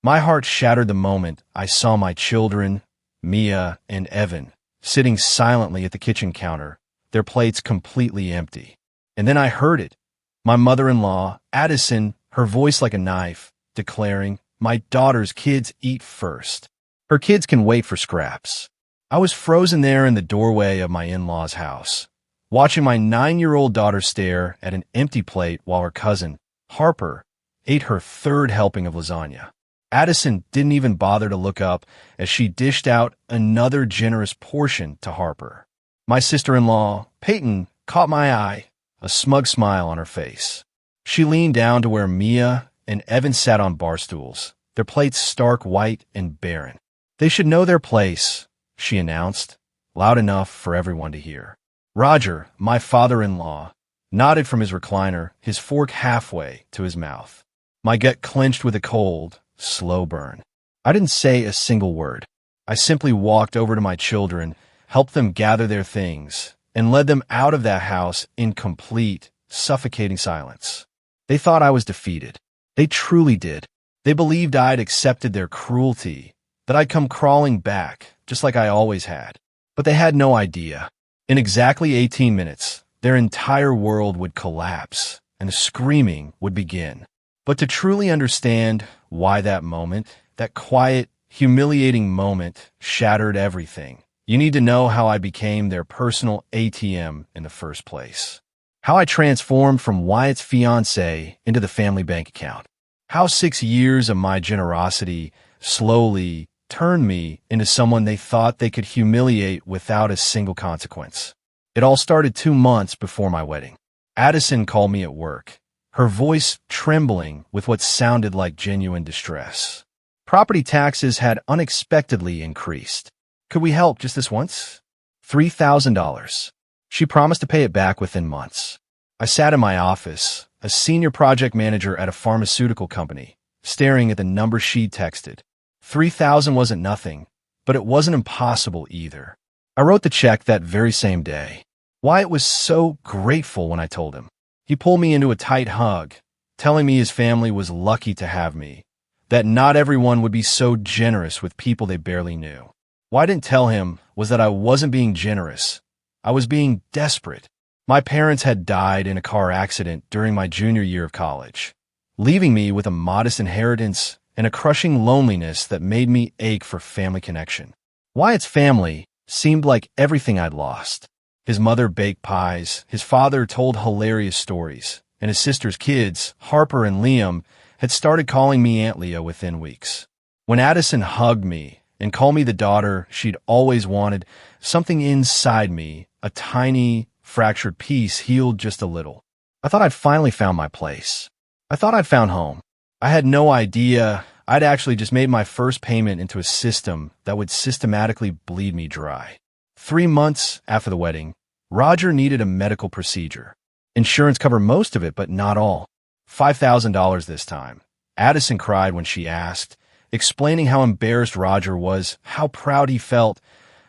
My heart shattered the moment I saw my children, Mia and Evan, sitting silently at the kitchen counter, their plates completely empty. And then I heard it. My mother-in-law, Addison, her voice like a knife, declaring, "My daughter's kids eat first. Her kids can wait for scraps." I was frozen there in the doorway of my in-laws' house, watching my 9-year-old daughter stare at an empty plate while her cousin, Harper, ate her third helping of lasagna. Addison didn't even bother to look up as she dished out another generous portion to Harper. My sister-in-law, Peyton, caught my eye, a smug smile on her face. She leaned down to where Mia and Evan sat on bar stools, their plates stark white and barren. "They should know their place," she announced, loud enough for everyone to hear. Roger, my father-in-law, nodded from his recliner, his fork halfway to his mouth. My gut clenched with a cold, slow burn. I didn't say a single word. I simply walked over to my children, helped them gather their things, and led them out of that house in complete, suffocating silence. They thought I was defeated. They truly did. They believed I'd accepted their cruelty, that I'd come crawling back, just like I always had. But they had no idea. In exactly 18 minutes, their entire world would collapse, and the screaming would begin. But to truly understand why that moment, that quiet, humiliating moment, shattered everything, you need to know how I became their personal ATM in the first place. How I transformed from Wyatt's fiancée into the family bank account. How 6 years of my generosity slowly turned me into someone they thought they could humiliate without a single consequence. It all started 2 months before my wedding. Addison called me at work, her voice trembling with what sounded like genuine distress. Property taxes had unexpectedly increased. "Could we help just this once?" $3,000. She promised to pay it back within months. I sat in my office, a senior project manager at a pharmaceutical company, staring at the number she'd texted. 3,000 wasn't nothing, but it wasn't impossible either. I wrote the check that very same day. Wyatt was so grateful when I told him. He pulled me into a tight hug, telling me his family was lucky to have me, that not everyone would be so generous with people they barely knew. What I didn't tell him was that I wasn't being generous. I was being desperate. My parents had died in a car accident during my junior year of college, leaving me with a modest inheritance and a crushing loneliness that made me ache for family connection. Wyatt's family seemed like everything I'd lost. His mother baked pies, his father told hilarious stories, and his sister's kids, Harper and Liam, had started calling me Aunt Leah within weeks. When Addison hugged me and called me the daughter she'd always wanted, something inside me, a tiny, fractured piece, healed just a little. I thought I'd finally found my place. I thought I'd found home. I had no idea I'd actually just made my first payment into a system that would systematically bleed me dry. 3 months after the wedding, Roger needed a medical procedure. Insurance covered most of it, but not all. $5,000 this time. Addison cried when she asked, explaining how embarrassed Roger was, how proud he felt,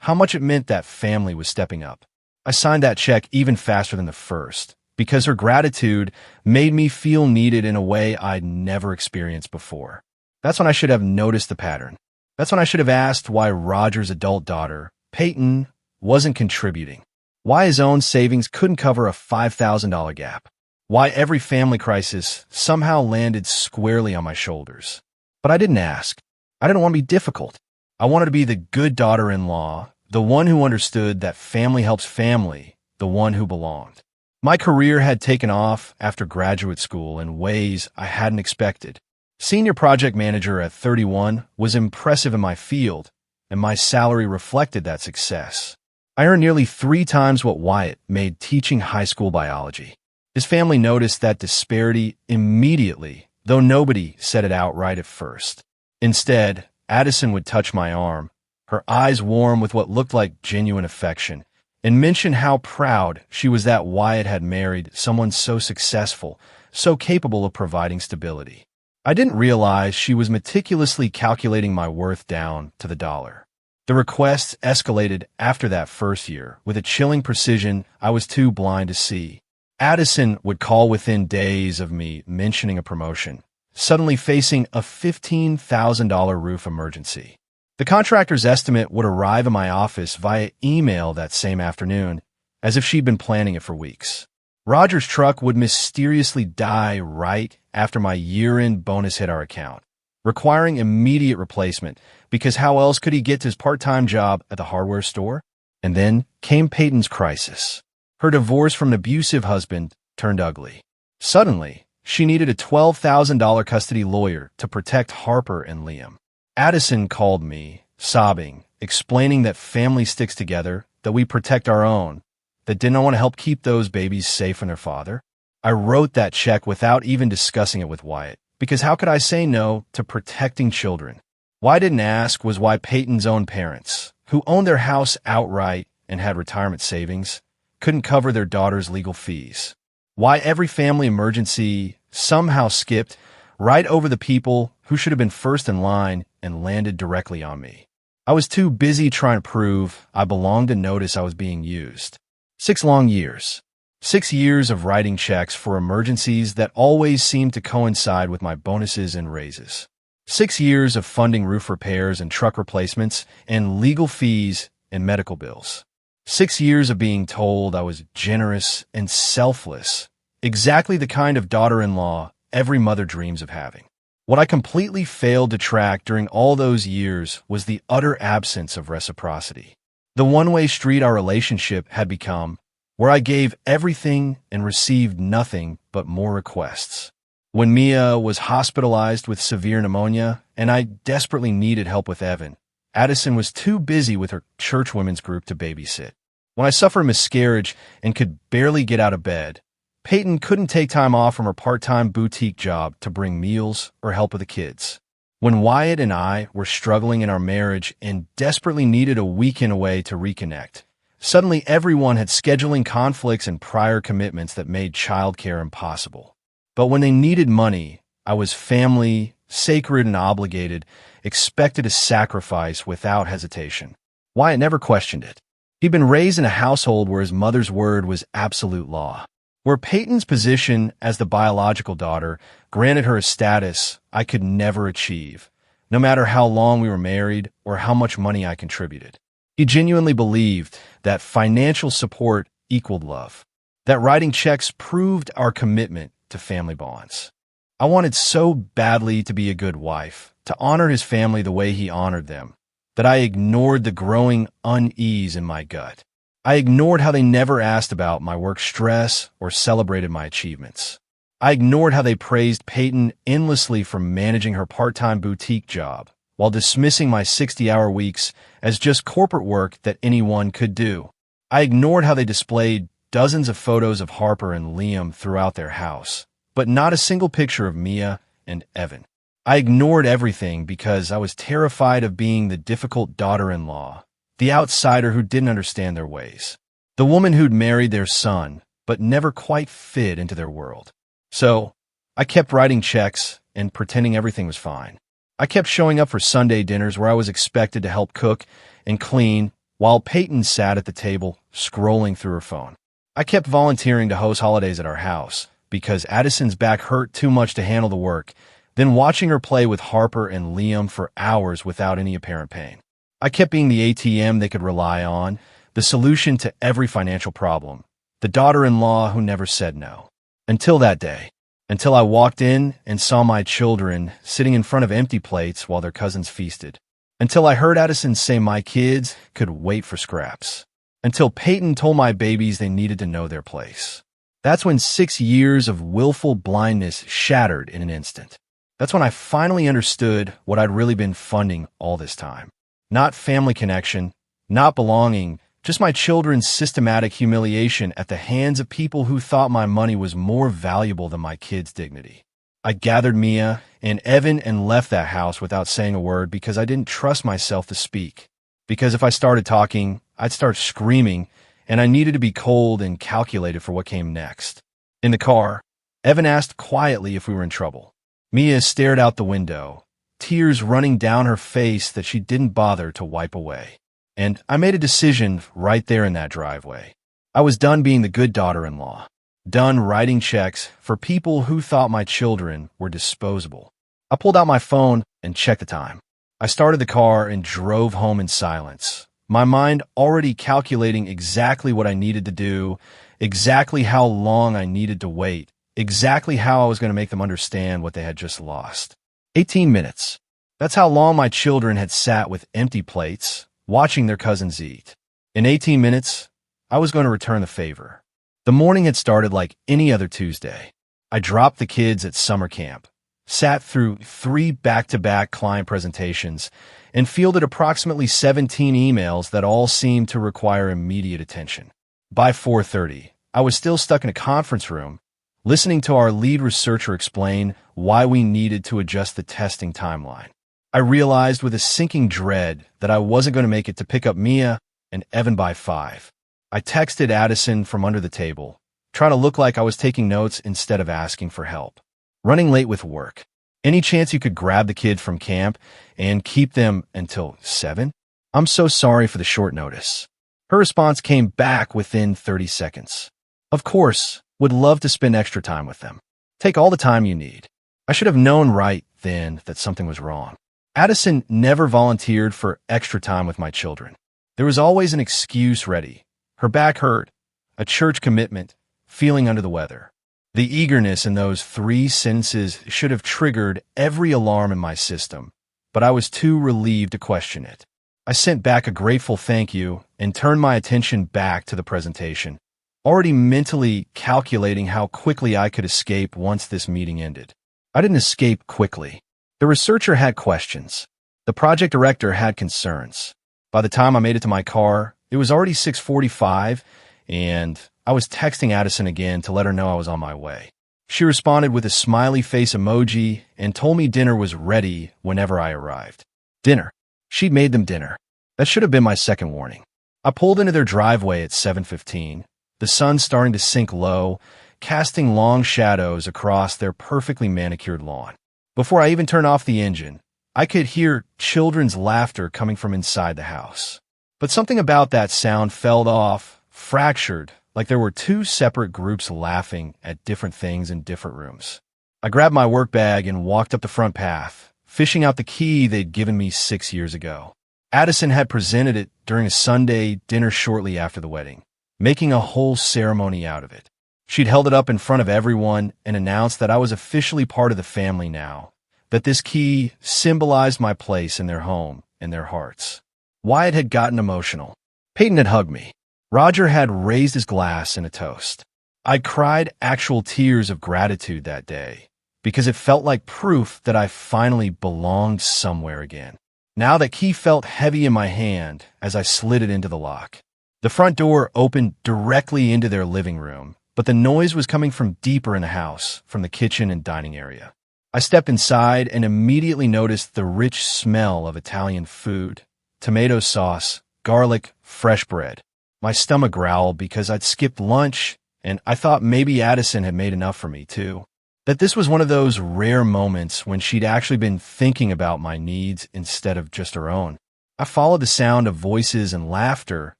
how much it meant that family was stepping up. I signed that check even faster than the first, because her gratitude made me feel needed in a way I'd never experienced before. That's when I should have noticed the pattern. That's when I should have asked why Roger's adult daughter, Peyton, wasn't contributing. Why his own savings couldn't cover a $5,000 gap. Why every family crisis somehow landed squarely on my shoulders. But I didn't ask. I didn't want to be difficult. I wanted to be the good daughter-in-law, the one who understood that family helps family, the one who belonged. My career had taken off after graduate school in ways I hadn't expected. Senior project manager at 31 was impressive in my field, and my salary reflected that success. I earned nearly 3 times what Wyatt made teaching high school biology. His family noticed that disparity immediately, though nobody said it outright at first. Instead, Addison would touch my arm, her eyes warm with what looked like genuine affection, and mention how proud she was that Wyatt had married someone so successful, so capable of providing stability. I didn't realize she was meticulously calculating my worth down to the dollar. The requests escalated after that first year with a chilling precision I was too blind to see. Addison would call within days of me mentioning a promotion, suddenly facing a $15,000 roof emergency. The contractor's estimate would arrive in my office via email that same afternoon, as if she'd been planning it for weeks. Roger's truck would mysteriously die right after my year-end bonus hit our account, requiring immediate replacement because how else could he get to his part-time job at the hardware store? And then came Peyton's crisis. Her divorce from an abusive husband turned ugly. Suddenly, she needed a $12,000 custody lawyer to protect Harper and Liam. Addison called me, sobbing, explaining that family sticks together, that we protect our own, that didn't want to help keep those babies safe from their father. I wrote that check without even discussing it with Wyatt, because how could I say no to protecting children? Why I didn't ask was why Peyton's own parents, who owned their house outright and had retirement savings, couldn't cover their daughter's legal fees. Why every family emergency somehow skipped right over the people who should have been first in line and landed directly on me. I was too busy trying to prove I belonged to notice I was being used. 6 long years. 6 years of writing checks for emergencies that always seemed to coincide with my bonuses and raises. 6 years of funding roof repairs and truck replacements and legal fees and medical bills. 6 years of being told I was generous and selfless, exactly the kind of daughter-in-law every mother dreams of having. What I completely failed to track during all those years was the utter absence of reciprocity. The one-way street our relationship had become, where I gave everything and received nothing but more requests. When Mia was hospitalized with severe pneumonia and I desperately needed help with Evan, Addison was too busy with her church women's group to babysit. When I suffered a miscarriage and could barely get out of bed, Peyton couldn't take time off from her part-time boutique job to bring meals or help with the kids. When Wyatt and I were struggling in our marriage and desperately needed a weekend away to reconnect, suddenly everyone had scheduling conflicts and prior commitments that made childcare impossible. But when they needed money, I was family, sacred and obligated, expected to sacrifice without hesitation. Wyatt never questioned it. He'd been raised in a household where his mother's word was absolute law, where Peyton's position as the biological daughter granted her a status I could never achieve, no matter how long we were married or how much money I contributed. He genuinely believed that financial support equaled love, that writing checks proved our commitment to family bonds. I wanted so badly to be a good wife, to honor his family the way he honored them, that I ignored the growing unease in my gut. I ignored how they never asked about my work stress or celebrated my achievements. I ignored how they praised Peyton endlessly for managing her part-time boutique job, while dismissing my 60-hour weeks as just corporate work that anyone could do. I ignored how they displayed dozens of photos of Harper and Liam throughout their house, but not a single picture of Mia and Evan. I ignored everything because I was terrified of being the difficult daughter-in-law, the outsider who didn't understand their ways, the woman who'd married their son but never quite fit into their world. So, I kept writing checks and pretending everything was fine. I kept showing up for Sunday dinners where I was expected to help cook and clean while Peyton sat at the table scrolling through her phone. I kept volunteering to host holidays at our house because Addison's back hurt too much to handle the work, then watching her play with Harper and Liam for hours without any apparent pain. I kept being the ATM they could rely on, the solution to every financial problem, the daughter-in-law who never said no. Until that day, until I walked in and saw my children sitting in front of empty plates while their cousins feasted. Until I heard Addison say my kids could wait for scraps. Until Peyton told my babies they needed to know their place. That's when 6 years of willful blindness shattered in an instant. That's when I finally understood what I'd really been funding all this time. Not family connection, not belonging, just my children's systematic humiliation at the hands of people who thought my money was more valuable than my kids' dignity. I gathered Mia and Evan and left that house without saying a word because I didn't trust myself to speak. Because if I started talking, I'd start screaming, and I needed to be cold and calculated for what came next. In the car, Evan asked quietly if we were in trouble. Mia stared out the window, tears running down her face that she didn't bother to wipe away. And I made a decision right there in that driveway. I was done being the good daughter-in-law, done writing checks for people who thought my children were disposable. I pulled out my phone and checked the time. I started the car and drove home in silence, my mind already calculating exactly what I needed to do, exactly how long I needed to wait, exactly how I was going to make them understand what they had just lost. 18 minutes. That's how long my children had sat with empty plates, watching their cousins eat. In 18 minutes, I was going to return the favor. The morning had started like any other Tuesday. I dropped the kids at summer camp, sat through 3 back-to-back client presentations, and fielded approximately 17 emails that all seemed to require immediate attention. By 4:30, I was still stuck in a conference room, listening to our lead researcher explain why we needed to adjust the testing timeline. I realized with a sinking dread that I wasn't going to make it to pick up Mia and Evan by 5. I texted Addison from under the table, trying to look like I was taking notes instead of asking for help. Running late with work. Any chance you could grab the kid from camp and keep them until 7? I'm so sorry for the short notice. Her response came back within 30 seconds. Of course, would love to spend extra time with them. Take all the time you need. I should have known right then that something was wrong. Addison never volunteered for extra time with my children. There was always an excuse ready. Her back hurt, a church commitment, feeling under the weather. The eagerness in those 3 sentences should have triggered every alarm in my system, but I was too relieved to question it. I sent back a grateful thank you and turned my attention back to the presentation, already mentally calculating how quickly I could escape once this meeting ended. I didn't escape quickly. The researcher had questions. The project director had concerns. By the time I made it to my car, it was already 6:45, and I was texting Addison again to let her know I was on my way. She responded with a smiley face emoji and told me dinner was ready whenever I arrived. Dinner. She'd made them dinner. That should have been my second warning. I pulled into their driveway at 7:15, the sun starting to sink low, casting long shadows across their perfectly manicured lawn. Before I even turned off the engine, I could hear children's laughter coming from inside the house. But something about that sound fell off, fractured, like there were 2 separate groups laughing at different things in different rooms. I grabbed my work bag and walked up the front path, fishing out the key they'd given me 6 years ago. Addison had presented it during a Sunday dinner shortly after the wedding, making a whole ceremony out of it. She'd held it up in front of everyone and announced that I was officially part of the family now, that this key symbolized my place in their home and their hearts. Wyatt had gotten emotional. Peyton had hugged me. Roger had raised his glass in a toast. I'd cried actual tears of gratitude that day because it felt like proof that I finally belonged somewhere again. Now that key felt heavy in my hand as I slid it into the lock. The front door opened directly into their living room, but the noise was coming from deeper in the house, from the kitchen and dining area. I stepped inside and immediately noticed the rich smell of Italian food, tomato sauce, garlic, fresh bread. My stomach growled because I'd skipped lunch, and I thought maybe Addison had made enough for me, too. That this was one of those rare moments when she'd actually been thinking about my needs instead of just her own. I followed the sound of voices and laughter,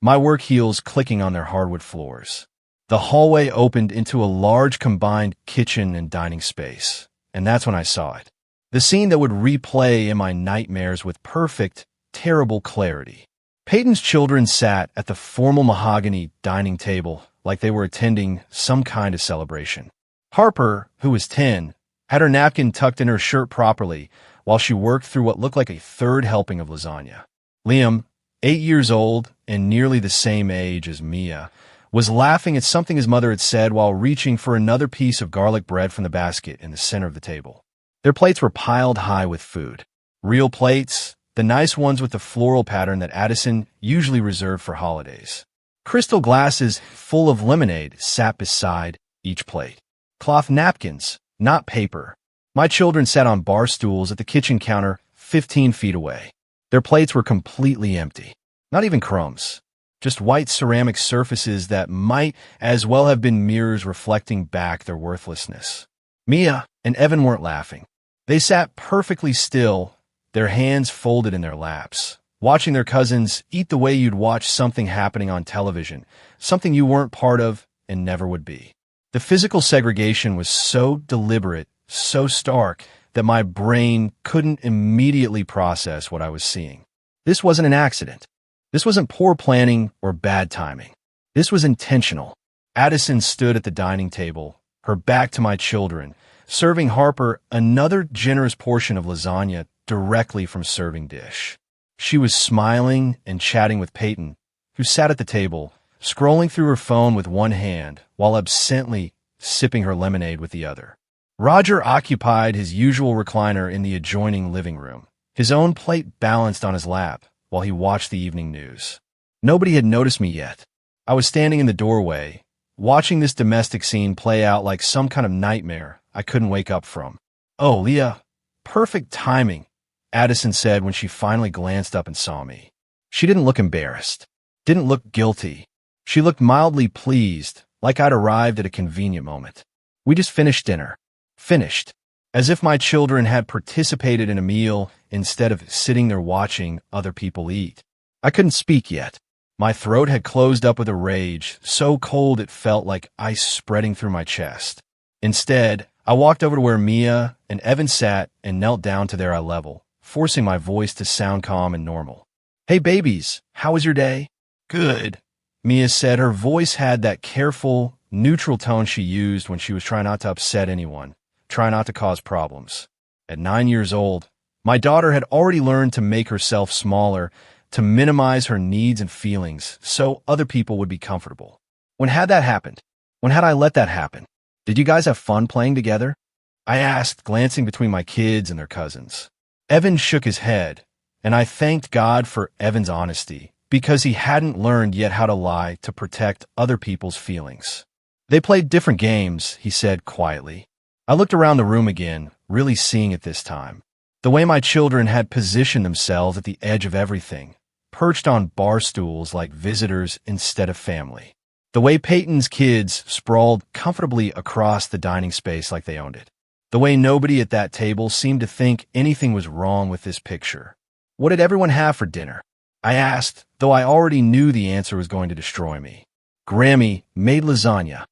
my work heels clicking on their hardwood floors. The hallway opened into a large combined kitchen and dining space, and that's when I saw it. The scene that would replay in my nightmares with perfect, terrible clarity. Peyton's children sat at the formal mahogany dining table like they were attending some kind of celebration. Harper, who was 10, had her napkin tucked in her shirt properly while she worked through what looked like a 3rd helping of lasagna. Liam, 8 years old and nearly the same age as Mia, was laughing at something his mother had said while reaching for another piece of garlic bread from the basket in the center of the table. Their plates were piled high with food. Real plates, the nice ones with the floral pattern that Addison usually reserved for holidays. Crystal glasses full of lemonade sat beside each plate. Cloth napkins, not paper. My children sat on bar stools at the kitchen counter 15 feet away. Their plates were completely empty. Not even crumbs. Just white ceramic surfaces that might as well have been mirrors reflecting back their worthlessness. Mia and Evan weren't laughing. They sat perfectly still, their hands folded in their laps, watching their cousins eat the way you'd watch something happening on television, something you weren't part of and never would be. The physical segregation was so deliberate, so stark, that my brain couldn't immediately process what I was seeing. This wasn't an accident. This wasn't poor planning or bad timing. This was intentional. Addison stood at the dining table, her back to my children, serving Harper another generous portion of lasagna directly from serving dish. She was smiling and chatting with Peyton, who sat at the table, scrolling through her phone with one hand while absently sipping her lemonade with the other. Roger occupied his usual recliner in the adjoining living room, his own plate balanced on his lap while he watched the evening news. Nobody had noticed me yet. I was standing in the doorway, watching this domestic scene play out like some kind of nightmare I couldn't wake up from. "Oh, Leah, perfect timing," Addison said when she finally glanced up and saw me. She didn't look embarrassed, didn't look guilty. She looked mildly pleased, like I'd arrived at a convenient moment. "We just finished dinner." Finished. As if my children had participated in a meal instead of sitting there watching other people eat. I couldn't speak yet. My throat had closed up with a rage, so cold it felt like ice spreading through my chest. Instead, I walked over to where Mia and Evan sat and knelt down to their eye level, forcing my voice to sound calm and normal. "Hey babies, how was your day?" "Good," Mia said. Her voice had that careful, neutral tone she used when she was trying not to upset anyone, trying not to cause problems. At 9 years old, my daughter had already learned to make herself smaller, to minimize her needs and feelings so other people would be comfortable. When had that happened? When had I let that happen? "Did you guys have fun playing together?" I asked, glancing between my kids and their cousins. Evan shook his head, and I thanked God for Evan's honesty, because he hadn't learned yet how to lie to protect other people's feelings. "They played different games," he said quietly. I looked around the room again, really seeing it this time. The way my children had positioned themselves at the edge of everything, perched on bar stools like visitors instead of family. The way Peyton's kids sprawled comfortably across the dining space like they owned it. The way nobody at that table seemed to think anything was wrong with this picture. "What did everyone have for dinner?" I asked, though I already knew the answer was going to destroy me. "Grammy made lasagna,"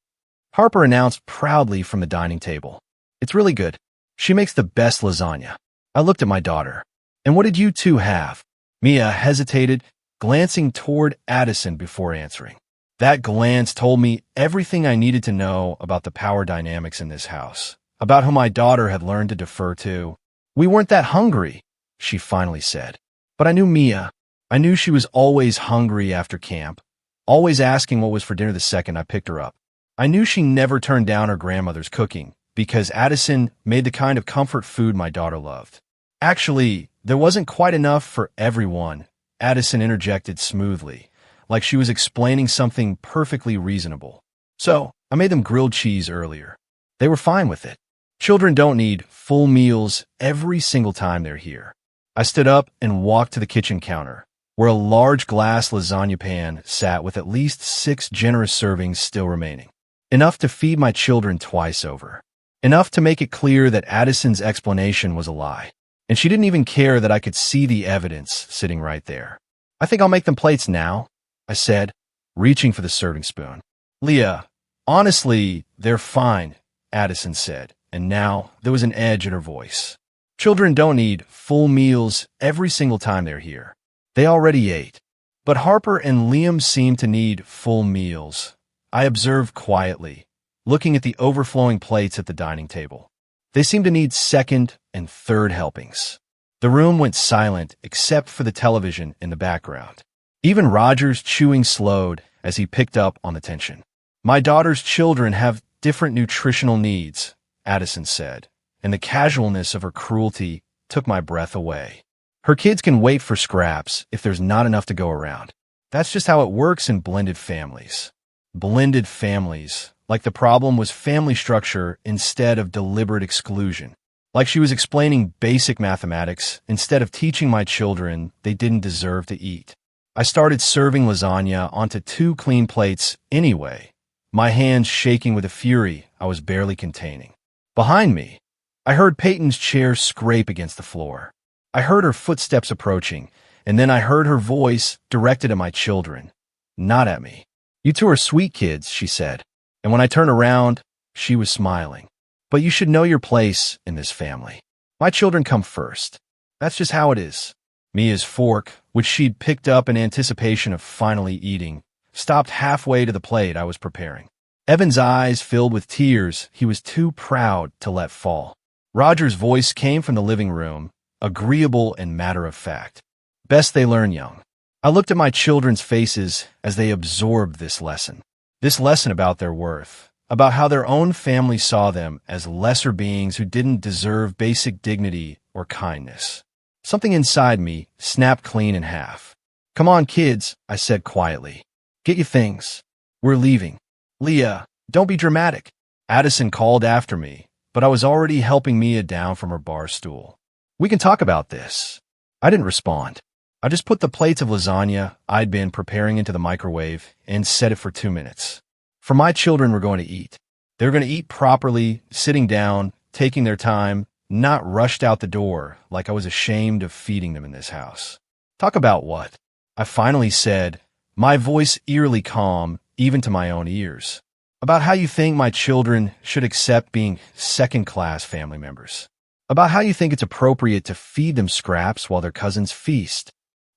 Harper announced proudly from the dining table. "It's really good. She makes the best lasagna." I looked at my daughter. "And what did you two have?" Mia hesitated, glancing toward Addison before answering. That glance told me everything I needed to know about the power dynamics in this house, about who my daughter had learned to defer to. "We weren't that hungry," she finally said. But I knew Mia. I knew she was always hungry after camp, always asking what was for dinner the second I picked her up. I knew she never turned down her grandmother's cooking, because Addison made the kind of comfort food my daughter loved. "Actually, there wasn't quite enough for everyone," Addison interjected smoothly, like she was explaining something perfectly reasonable. "So, I made them grilled cheese earlier. They were fine with it. Children don't need full meals every single time they're here." I stood up and walked to the kitchen counter, where a large glass lasagna pan sat with at least 6 generous servings still remaining. Enough to feed my children twice over. Enough to make it clear that Addison's explanation was a lie. And she didn't even care that I could see the evidence sitting right there. "I think I'll make them plates now," I said, reaching for the serving spoon. "Leah, honestly, they're fine," Addison said, and now there was an edge in her voice. "Children don't need full meals every single time they're here. They already ate." But Harper and Liam seemed to need full meals, I observed quietly, looking at the overflowing plates at the dining table. They seemed to need second and third helpings. The room went silent except for the television in the background. Even Roger's chewing slowed as he picked up on the tension. "My daughter's children have different nutritional needs," Addison said, and the casualness of her cruelty took my breath away. "Her kids can wait for scraps if there's not enough to go around. That's just how it works in blended families." Blended families, like the problem was family structure instead of deliberate exclusion. Like she was explaining basic mathematics instead of teaching my children they didn't deserve to eat. I started serving lasagna onto 2 clean plates anyway, my hands shaking with a fury I was barely containing. Behind me, I heard Peyton's chair scrape against the floor. I heard her footsteps approaching, and then I heard her voice directed at my children, not at me. "You two are sweet kids," she said, and when I turned around, she was smiling. "But you should know your place in this family." My children come first. That's just how it is. Mia's fork, which she'd picked up in anticipation of finally eating, stopped halfway to the plate I was preparing. Evan's eyes filled with tears he was too proud to let fall. Roger's voice came from the living room, agreeable and matter-of-fact. Best they learn young. I looked at my children's faces as they absorbed this lesson. This lesson about their worth, about how their own family saw them as lesser beings who didn't deserve basic dignity or kindness. Something inside me snapped clean in half. Come on, kids, I said quietly. Get your things. We're leaving. Leah, don't be dramatic. Addison called after me, but I was already helping Mia down from her bar stool. We can talk about this. I didn't respond. I just put the plates of lasagna I'd been preparing into the microwave and set it for 2 minutes. For my children were going to eat. They were going to eat properly, sitting down, taking their time, not rushed out the door like I was ashamed of feeding them in this house. Talk about what? I finally said, my voice eerily calm, even to my own ears. About how you think my children should accept being second-class family members. About how you think it's appropriate to feed them scraps while their cousins feast.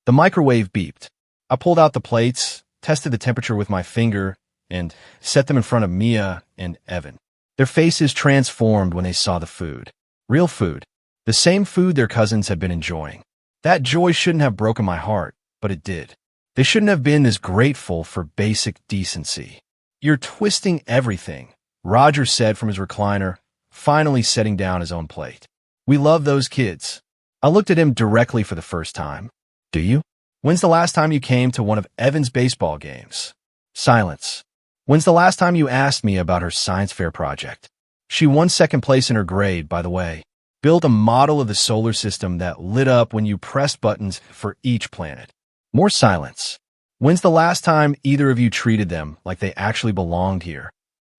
The microwave beeped. I pulled out the plates, tested the temperature with my finger, and set them in front of Mia and Evan. Their faces transformed when they saw the food. Real food. The same food their cousins had been enjoying. That joy shouldn't have broken my heart, but it did. They shouldn't have been this grateful for basic decency. You're twisting everything, Roger said from his recliner, finally setting down his own plate. We love those kids. I looked at him directly for the first time. Do you? When's the last time you came to one of Evan's baseball games? Silence. When's the last time you asked me about her science fair project? She won second place in her grade, by the way. Built a model of the solar system that lit up when you pressed buttons for each planet. More silence. When's the last time either of you treated them like they actually belonged here?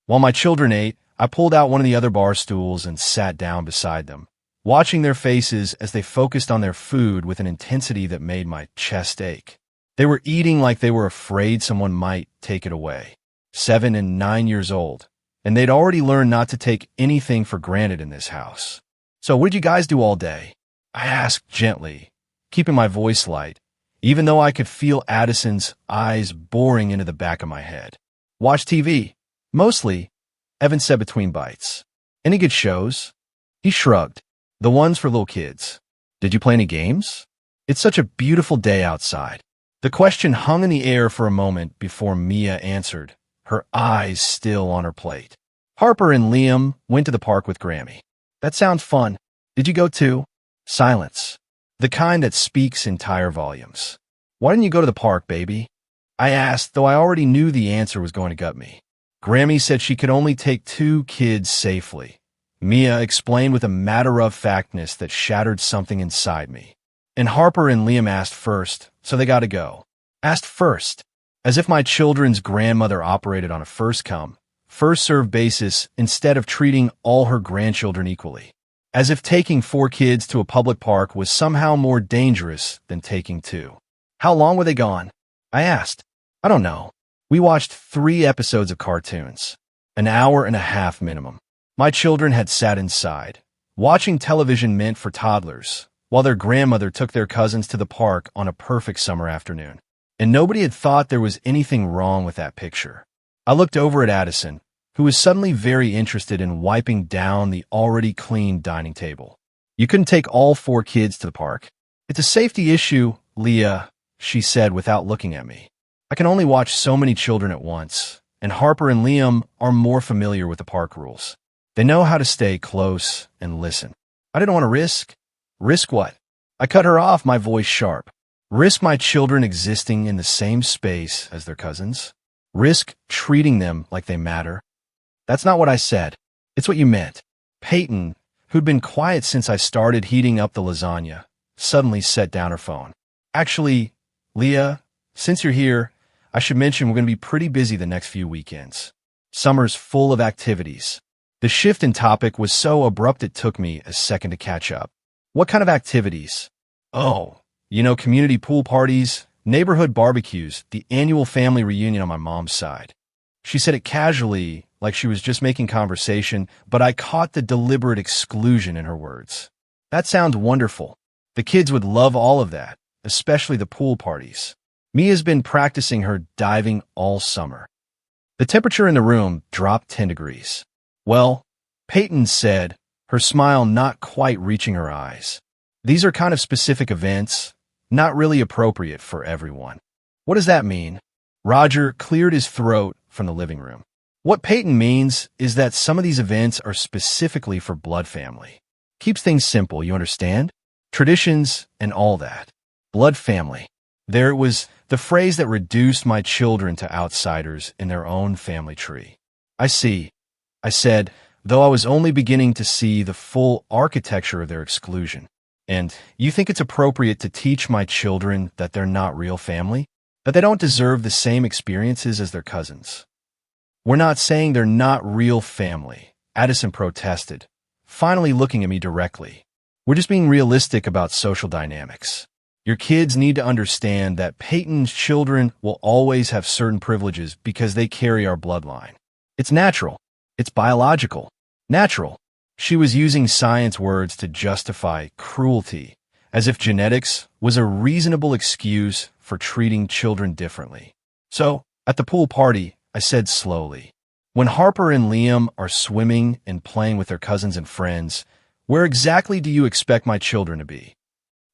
While my children ate, I pulled out one of the other bar stools and sat down beside them, watching their faces as they focused on their food with an intensity that made my chest ache. They were eating like they were afraid someone might take it away. 7 and 9 years old, and they'd already learned not to take anything for granted in this house. So what did you guys do all day? I asked gently, keeping my voice light, even though I could feel Addison's eyes boring into the back of my head. Watch TV. Mostly, Evan said between bites. Any good shows? He shrugged. The ones for little kids. Did you play any games? It's such a beautiful day outside. The question hung in the air for a moment before Mia answered, her eyes still on her plate. Harper and Liam went to the park with Grammy. That sounds fun. Did you go too? Silence. The kind that speaks entire volumes. Why didn't you go to the park, baby? I asked, though I already knew the answer was going to gut me. Grammy said she could only take 2 kids safely. Mia explained with a matter-of-factness that shattered something inside me. And Harper and Liam asked first, so they got to go. Asked first. As if my children's grandmother operated on a first-come, first-served basis instead of treating all her grandchildren equally. As if taking 4 kids to a public park was somehow more dangerous than taking 2. How long were they gone? I asked. I don't know. We watched 3 episodes of cartoons. An hour and a half minimum. My children had sat inside. Watching television meant for toddlers, while their grandmother took their cousins to the park on a perfect summer afternoon. And nobody had thought there was anything wrong with that picture. I looked over at Addison, who was suddenly very interested in wiping down the already clean dining table. You couldn't take all 4 kids to the park. It's a safety issue, Leah, she said without looking at me. I can only watch so many children at once, and Harper and Liam are more familiar with the park rules. They know how to stay close and listen. I didn't want to risk. Risk what? I cut her off, my voice sharp. Risk my children existing in the same space as their cousins. Risk treating them like they matter. That's not what I said. It's what you meant. Peyton, who'd been quiet since I started heating up the lasagna, suddenly set down her phone. Actually, Leah, since you're here, I should mention we're going to be pretty busy the next few weekends. Summer's full of activities. The shift in topic was so abrupt it took me a second to catch up. What kind of activities? Oh, community pool parties, neighborhood barbecues, the annual family reunion on my mom's side. She said it casually, like she was just making conversation, but I caught the deliberate exclusion in her words. That sounds wonderful. The kids would love all of that, especially the pool parties. Mia's been practicing her diving all summer. The temperature in the room dropped 10 degrees. Well, Peyton said, her smile not quite reaching her eyes. These are kind of specific events, not really appropriate for everyone. What does that mean? Roger cleared his throat from the living room. What Peyton means is that some of these events are specifically for blood family. Keeps things simple, you understand? Traditions and all that. Blood family. There it was, the phrase that reduced my children to outsiders in their own family tree. I see, I said, though I was only beginning to see the full architecture of their exclusion. And you think it's appropriate to teach my children that they're not real family? That they don't deserve the same experiences as their cousins? We're not saying they're not real family, Addison protested, finally looking at me directly. We're just being realistic about social dynamics. Your kids need to understand that Peyton's children will always have certain privileges because they carry our bloodline. It's natural. It's biological. Natural. She was using science words to justify cruelty, as if genetics was a reasonable excuse for treating children differently. So, at the pool party, I said slowly, when Harper and Liam are swimming and playing with their cousins and friends, where exactly do you expect my children to be?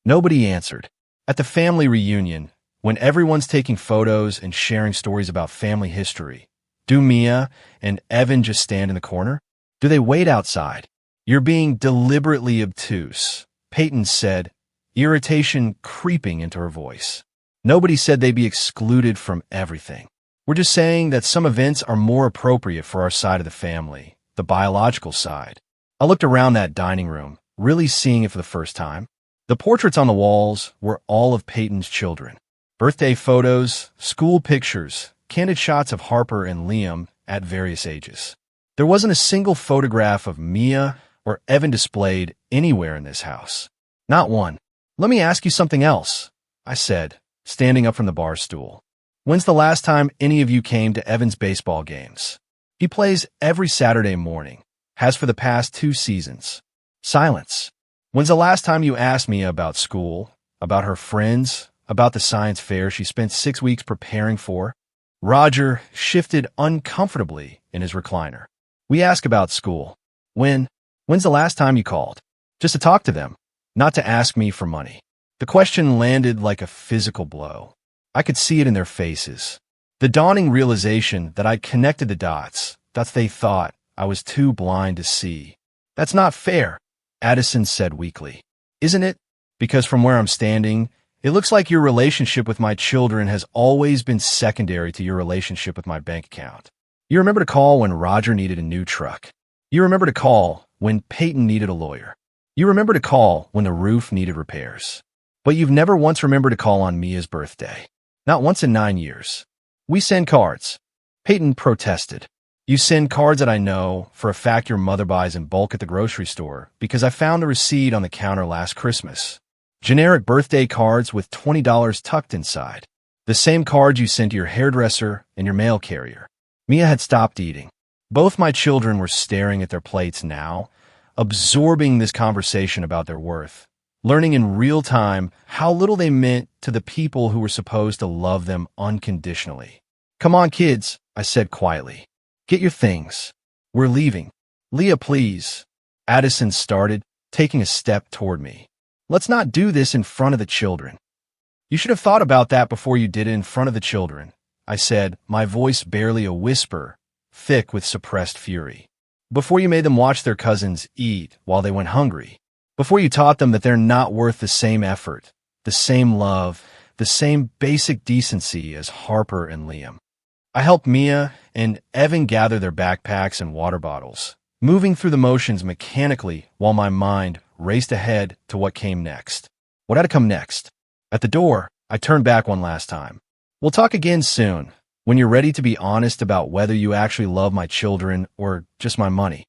Nobody answered. At the family reunion, when everyone's taking photos and sharing stories about family history, do Mia and Evan just stand in the corner? Do they wait outside? You're being deliberately obtuse, Peyton said, irritation creeping into her voice. Nobody said they'd be excluded from everything. We're just saying that some events are more appropriate for our side of the family, the biological side. I looked around that dining room, really seeing it for the first time. The portraits on the walls were all of Peyton's children. Birthday photos, school pictures, candid shots of Harper and Liam at various ages. There wasn't a single photograph of Mia or Evan displayed anywhere in this house. Not one. Let me ask you something else, I said, standing up from the bar stool. When's the last time any of you came to Evan's baseball games? He plays every Saturday morning, has for the past 2 seasons. Silence. When's the last time you asked Mia about school, about her friends, about the science fair she spent 6 weeks preparing for? Roger shifted uncomfortably in his recliner. We ask about school. When's the last time you called? Just to talk to them, not to ask me for money. The question landed like a physical blow. I could see it in their faces. The dawning realization that I'd connected the dots they thought I was too blind to see. That's not fair, Addison said weakly. Isn't it? Because from where I'm standing, it looks like your relationship with my children has always been secondary to your relationship with my bank account. You remember to call when Roger needed a new truck. You remember to call when Peyton needed a lawyer. You remember to call when the roof needed repairs. But you've never once remembered to call on Mia's birthday. Not once in 9 years. We send cards. Peyton protested. You send cards that I know for a fact your mother buys in bulk at the grocery store because I found the receipt on the counter last Christmas. Generic birthday cards with $20 tucked inside. The same cards you sent to your hairdresser and your mail carrier. Mia had stopped eating. Both my children were staring at their plates now, absorbing this conversation about their worth, learning in real time how little they meant to the people who were supposed to love them unconditionally. Come on, kids, I said quietly. Get your things. We're leaving. Leah, please. Addison started, taking a step toward me. Let's not do this in front of the children. You should have thought about that before you did it in front of the children, I said, my voice barely a whisper, thick with suppressed fury. Before you made them watch their cousins eat while they went hungry. Before you taught them that they're not worth the same effort, the same love, the same basic decency as Harper and Liam. I helped Mia and Evan gather their backpacks and water bottles, moving through the motions mechanically while my mind raced ahead to what came next. What had to come next? At the door, I turned back one last time. We'll talk again soon, when you're ready to be honest about whether you actually love my children or just my money.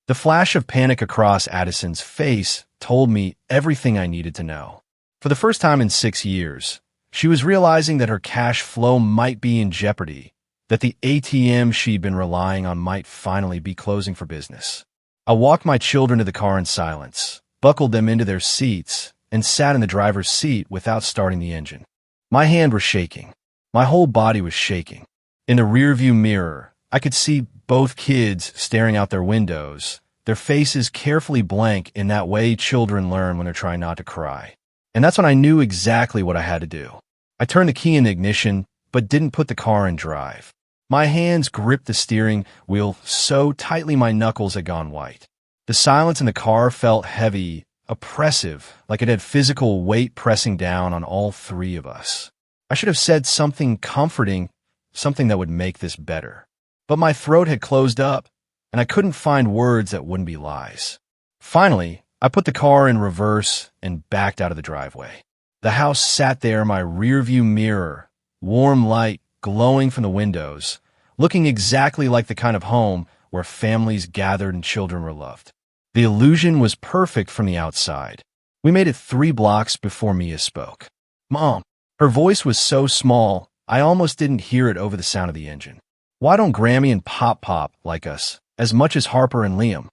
The flash of panic across Addison's face told me everything I needed to know. For the first time in 6 years, she was realizing that her cash flow might be in jeopardy, that the ATM she'd been relying on might finally be closing for business. I walked my children to the car in silence, buckled them into their seats, and sat in the driver's seat without starting the engine. My hand was shaking. My whole body was shaking. In the rearview mirror, I could see both kids staring out their windows, their faces carefully blank in that way children learn when they're trying not to cry. And that's when I knew exactly what I had to do. I turned the key in the ignition, but didn't put the car in drive. My hands gripped the steering wheel so tightly my knuckles had gone white. The silence in the car felt heavy, oppressive, like it had physical weight pressing down on all three of us. I should have said something comforting, something that would make this better. But my throat had closed up, and I couldn't find words that wouldn't be lies. Finally, I put the car in reverse and backed out of the driveway. The house sat there in my rearview mirror, warm light glowing from the windows, looking exactly like the kind of home where families gathered and children were loved. The illusion was perfect from the outside. We made it 3 blocks before Mia spoke. "Mom." Her voice was so small, I almost didn't hear it over the sound of the engine. "Why don't Grammy and Pop like us as much as Harper and Liam?"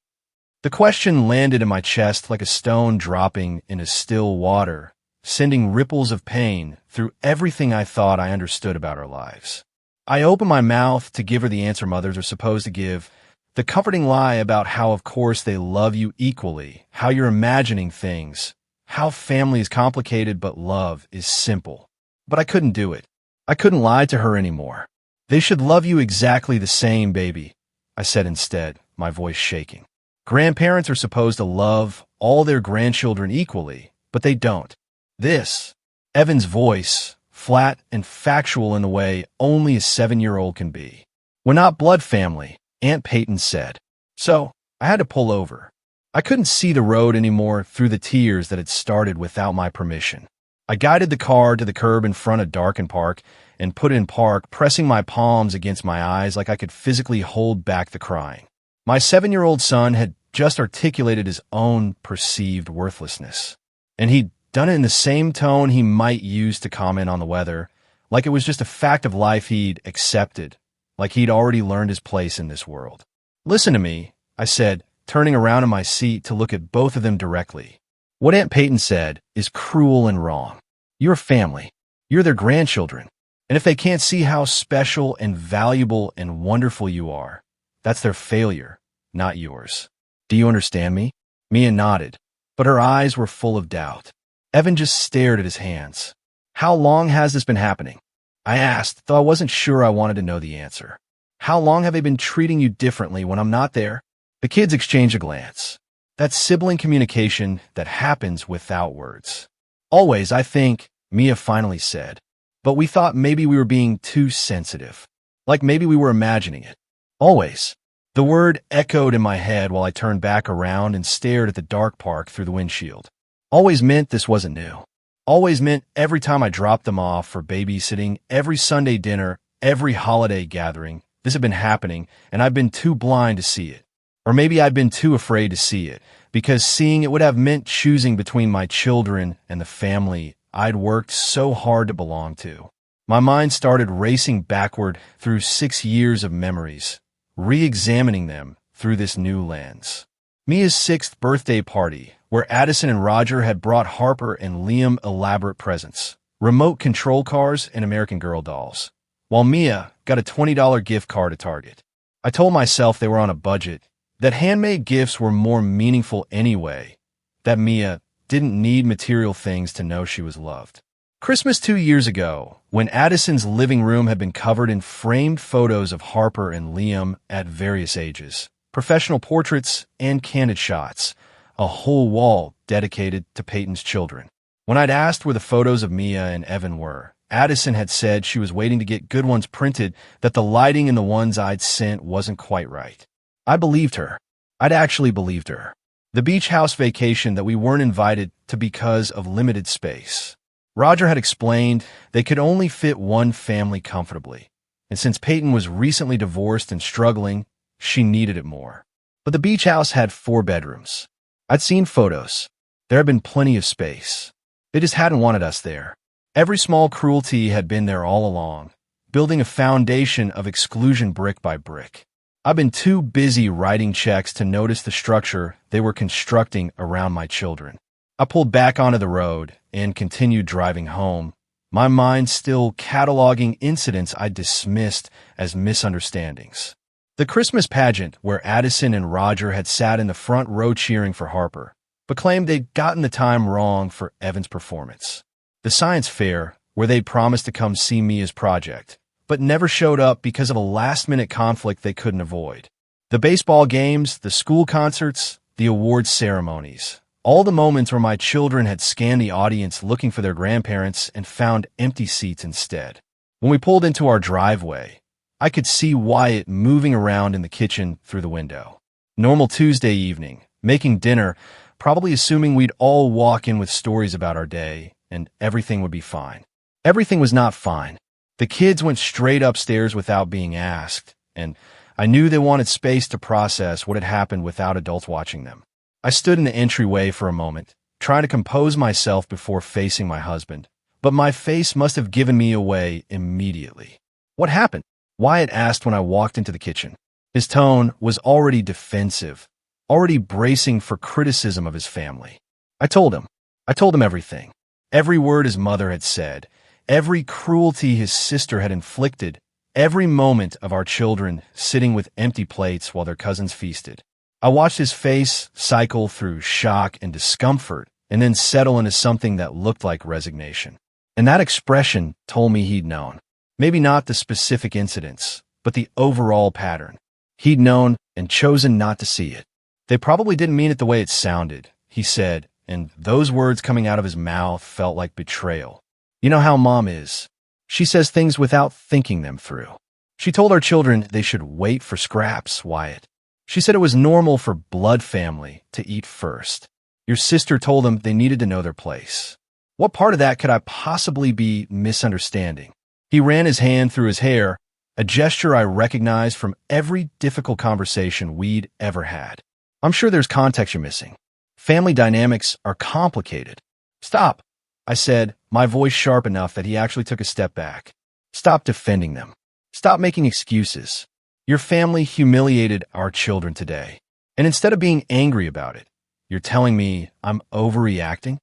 The question landed in my chest like a stone dropping into still water, sending ripples of pain through everything I thought I understood about our lives. I opened my mouth to give her the answer mothers are supposed to give, the comforting lie about how of course they love you equally, how you're imagining things, how family is complicated but love is simple. But I couldn't do it. I couldn't lie to her anymore. "They should love you exactly the same, baby," I said instead, my voice shaking. "Grandparents are supposed to love all their grandchildren equally, but they don't. This," Evan's voice, flat and factual in the way only a 7-year-old can be. "We're not blood family," Aunt Peyton said. So, I had to pull over. I couldn't see the road anymore through the tears that had started without my permission. I guided the car to the curb in front of Darken Park and put in park, pressing my palms against my eyes like I could physically hold back the crying. My 7-year-old son had just articulated his own perceived worthlessness, and he'd done it in the same tone he might use to comment on the weather, like it was just a fact of life he'd accepted, like he'd already learned his place in this world. "Listen to me," I said, turning around in my seat to look at both of them directly. "What Aunt Peyton said is cruel and wrong. You're family. You're their grandchildren. And if they can't see how special and valuable and wonderful you are, that's their failure, not yours. Do you understand me?" Mia nodded, but her eyes were full of doubt. Evan just stared at his hands. "How long has this been happening?" I asked, though I wasn't sure I wanted to know the answer. "How long have they been treating you differently when I'm not there?" The kids exchanged a glance. That sibling communication that happens without words. "Always, I think," Mia finally said. "But we thought maybe we were being too sensitive. Like maybe we were imagining it. Always." The word echoed in my head while I turned back around and stared at the dark park through the windshield. Always meant this wasn't new. Always meant every time I dropped them off for babysitting, every Sunday dinner, every holiday gathering, this had been happening, and I've been too blind to see it. Or maybe I'd been too afraid to see it, because seeing it would have meant choosing between my children and the family I'd worked so hard to belong to. My mind started racing backward through 6 years of memories, re-examining them through this new lens. Mia's 6th birthday party, where Addison and Roger had brought Harper and Liam elaborate presents, remote control cars and American Girl dolls, while Mia got a $20 gift card at Target. I told myself they were on a budget, that handmade gifts were more meaningful anyway, that Mia didn't need material things to know she was loved. Christmas 2 years ago, when Addison's living room had been covered in framed photos of Harper and Liam at various ages, professional portraits and candid shots, a whole wall dedicated to Peyton's children. When I'd asked where the photos of Mia and Evan were, Addison had said she was waiting to get good ones printed, that the lighting in the ones I'd sent wasn't quite right. I believed her. I'd actually believed her. The beach house vacation that we weren't invited to because of limited space. Roger had explained they could only fit one family comfortably, and since Peyton was recently divorced and struggling, she needed it more. But the beach house had 4 bedrooms. I'd seen photos. There had been plenty of space. They just hadn't wanted us there. Every small cruelty had been there all along, building a foundation of exclusion brick by brick. I've been too busy writing checks to notice the structure they were constructing around my children. I pulled back onto the road and continued driving home, my mind still cataloging incidents I dismissed as misunderstandings. The Christmas pageant, where Addison and Roger had sat in the front row cheering for Harper, but claimed they'd gotten the time wrong for Evan's performance. The science fair, where they'd promised to come see Mia's project, but never showed up because of a last-minute conflict they couldn't avoid. The baseball games, the school concerts, the awards ceremonies. All the moments where my children had scanned the audience looking for their grandparents and found empty seats instead. When we pulled into our driveway, I could see Wyatt moving around in the kitchen through the window. Normal Tuesday evening, making dinner, probably assuming we'd all walk in with stories about our day and everything would be fine. Everything was not fine. The kids went straight upstairs without being asked, and I knew they wanted space to process what had happened without adults watching them. I stood in the entryway for a moment, trying to compose myself before facing my husband, but my face must have given me away immediately. "What happened?" Wyatt asked when I walked into the kitchen. His tone was already defensive, already bracing for criticism of his family. I told him everything. Every word his mother had said, every cruelty his sister had inflicted, every moment of our children sitting with empty plates while their cousins feasted. I watched his face cycle through shock and discomfort and then settle into something that looked like resignation. And that expression told me he'd known. Maybe not the specific incidents, but the overall pattern. He'd known and chosen not to see it. "They probably didn't mean it the way it sounded," he said, and those words coming out of his mouth felt like betrayal. "You know how Mom is. She says things without thinking them through. She told our children they should wait for scraps, Wyatt. She said it was normal for blood family to eat first. Your sister told them they needed to know their place. What part of that could I possibly be misunderstanding?" He ran his hand through his hair, a gesture I recognized from every difficult conversation we'd ever had. "I'm sure there's context you're missing. Family dynamics are complicated." "Stop," I said, my voice sharp enough that he actually took a step back. "Stop defending them. Stop making excuses. Your family humiliated our children today, and instead of being angry about it, you're telling me I'm overreacting?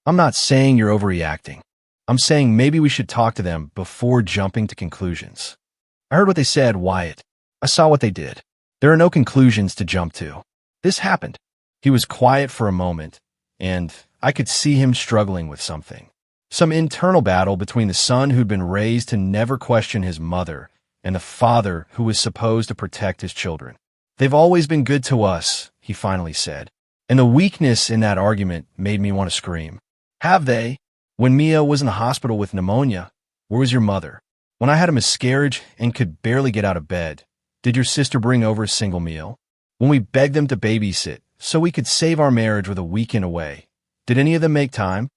I'm not saying you're overreacting. I'm saying maybe we should talk to them before jumping to conclusions." I heard what they said, Wyatt. I saw what they did. There are no conclusions to jump to. This happened. He was quiet for a moment, and I could see him struggling with something. Some internal battle between the son who'd been raised to never question his mother and the father who was supposed to protect his children. "They've always been good to us," he finally said. And the weakness in that argument made me want to scream. "Have they? When Mia was in the hospital with pneumonia, where was your mother? When I had a miscarriage and could barely get out of bed, did your sister bring over a single meal? When we begged them to babysit so we could save our marriage with a weekend away, did any of them make time?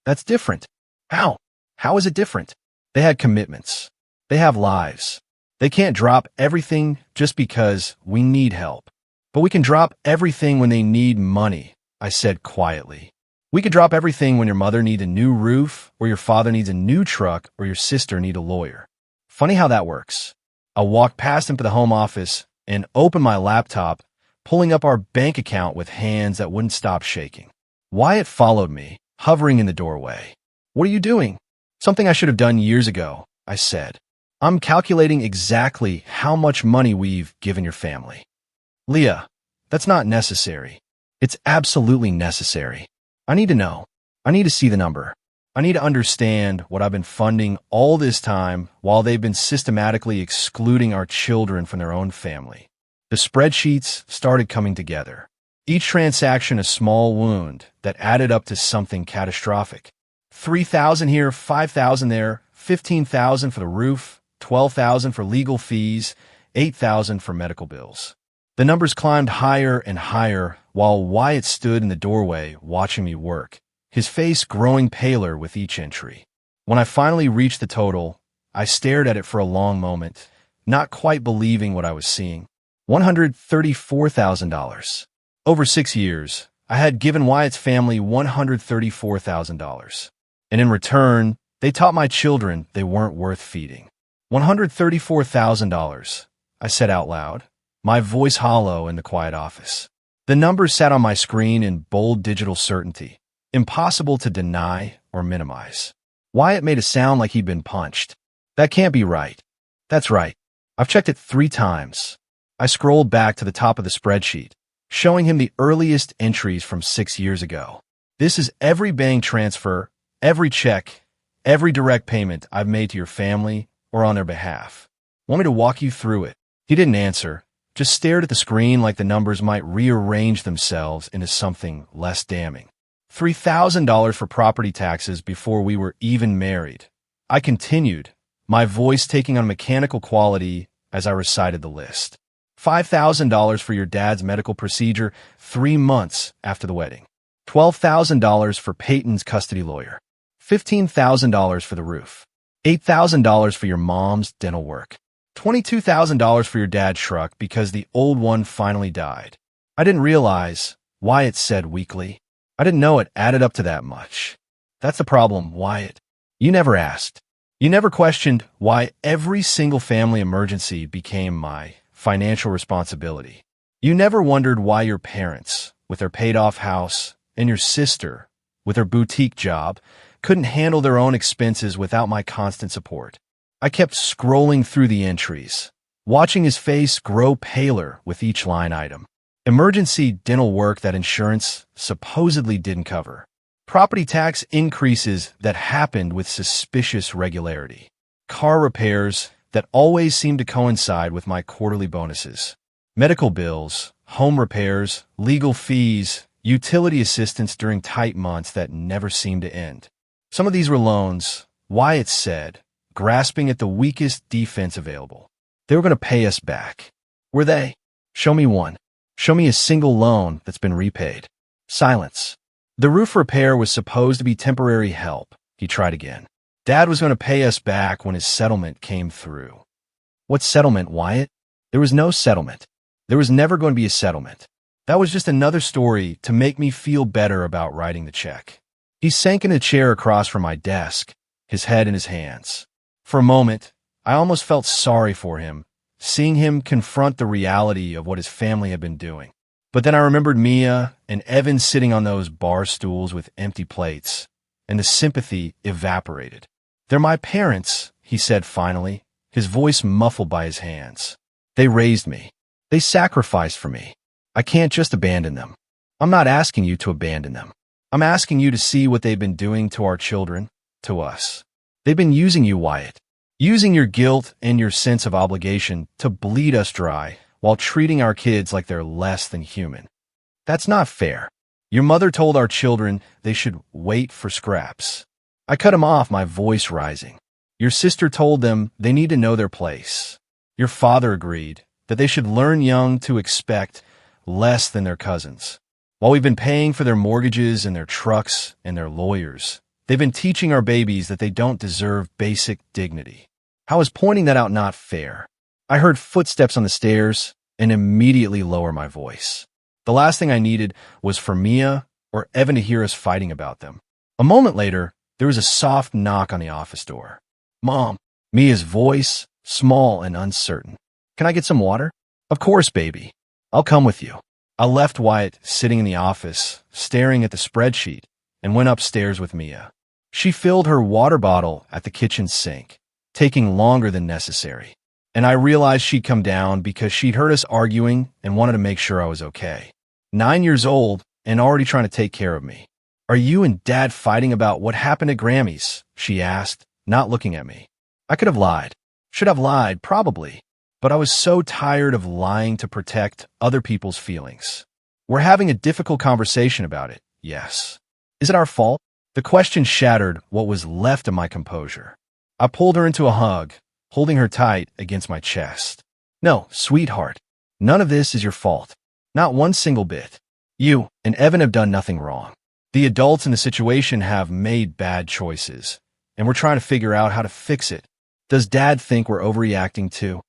That's different. How? How is it different? They had commitments. They have lives. They can't drop everything just because we need help. But we can drop everything when they need money," I said quietly. "We could drop everything when your mother needs a new roof, or your father needs a new truck, or your sister needs a lawyer. Funny how that works." I walked past him to the home office and opened my laptop, pulling up our bank account with hands that wouldn't stop shaking. Wyatt followed me, hovering in the doorway. "What are you doing?" "Something I should have done years ago," I said. "I'm calculating exactly how much money we've given your family." "Leah, that's not necessary." "It's absolutely necessary. I need to know. I need to see the number. I need to understand what I've been funding all this time while they've been systematically excluding our children from their own family." The spreadsheets started coming together. Each transaction a small wound that added up to something catastrophic. 3,000 here, 5,000 there, 15,000 for the roof, 12,000 for legal fees, 8,000 for medical bills. The numbers climbed higher and higher while Wyatt stood in the doorway watching me work, his face growing paler with each entry. When I finally reached the total, I stared at it for a long moment, not quite believing what I was seeing. $134,000. Over 6 years, I had given Wyatt's family $134,000. And in return, they taught my children they weren't worth feeding. $134,000, I said out loud. my voice hollow in the quiet office. The numbers sat on my screen in bold digital certainty, impossible to deny or minimize. Wyatt made it sound like he'd been punched. That can't be right. That's right. I've checked it 3 times. I scrolled back to the top of the spreadsheet, showing him the earliest entries from 6 years ago. This is every bank transfer, every check, every direct payment I've made to your family or on their behalf. Want me to walk you through it? He didn't answer, just stared at the screen like the numbers might rearrange themselves into something less damning. $3,000 for property taxes before we were even married. I continued, my voice taking on mechanical quality as I recited the list. $5,000 for your dad's medical procedure 3 months after the wedding. $12,000 for Peyton's custody lawyer. $15,000 for the roof. $8,000 for your mom's dental work. $22,000 for your dad's truck because the old one finally died. I didn't realize, Wyatt said weakly. I didn't know it added up to that much. That's the problem, Wyatt. You never asked. You never questioned why every single family emergency became my financial responsibility. You never wondered why your parents, with their paid-off house, and your sister, with her boutique job, couldn't handle their own expenses without my constant support. I kept scrolling through the entries, watching his face grow paler with each line item. Emergency dental work that insurance supposedly didn't cover. Property tax increases that happened with suspicious regularity. Car repairs that always seemed to coincide with my quarterly bonuses. Medical bills, home repairs, legal fees, utility assistance during tight months that never seemed to end. Some of these were loans, Wyatt said, grasping at the weakest defense available. They were going to pay us back. Were they? Show me one. Show me a single loan that's been repaid. Silence. The roof repair was supposed to be temporary help. He tried again. Dad was going to pay us back when his settlement came through. What settlement, Wyatt? There was no settlement. There was never going to be a settlement. That was just another story to make me feel better about writing the check. He sank in a chair across from my desk, his head in his hands. For a moment, I almost felt sorry for him, seeing him confront the reality of what his family had been doing. But then I remembered Mia and Evan sitting on those bar stools with empty plates, and the sympathy evaporated. They're my parents, he said finally, his voice muffled by his hands. They raised me. They sacrificed for me. I can't just abandon them. I'm not asking you to abandon them. I'm asking you to see what they've been doing to our children, to us. They've been using you, Wyatt. Using your guilt and your sense of obligation to bleed us dry while treating our kids like they're less than human. That's not fair. Your mother told our children they should wait for scraps. I cut him off, my voice rising. Your sister told them they need to know their place. Your father agreed that they should learn young to expect less than their cousins. While we've been paying for their mortgages and their trucks and their lawyers, they've been teaching our babies that they don't deserve basic dignity. How is pointing that out not fair? I heard footsteps on the stairs and immediately lower my voice. The last thing I needed was for Mia or Evan to hear us fighting about them. A moment later, there was a soft knock on the office door. Mom, Mia's voice, small and uncertain. Can I get some water? Of course, baby. I'll come with you. I left Wyatt sitting in the office, staring at the spreadsheet, and went upstairs with Mia. She filled her water bottle at the kitchen sink, taking longer than necessary. And I realized she'd come down because she'd heard us arguing and wanted to make sure I was okay. 9 years old and already trying to take care of me. Are you and Dad fighting about what happened at Grammy's? She asked, not looking at me. I could have lied. Should have lied, probably. But I was so tired of lying to protect other people's feelings. We're having a difficult conversation about it, yes. Is it our fault? The question shattered what was left of my composure. I pulled her into a hug, holding her tight against my chest. No, sweetheart, none of this is your fault. Not one single bit. You and Evan have done nothing wrong. The adults in the situation have made bad choices, and we're trying to figure out how to fix it. Does Dad think we're overreacting too?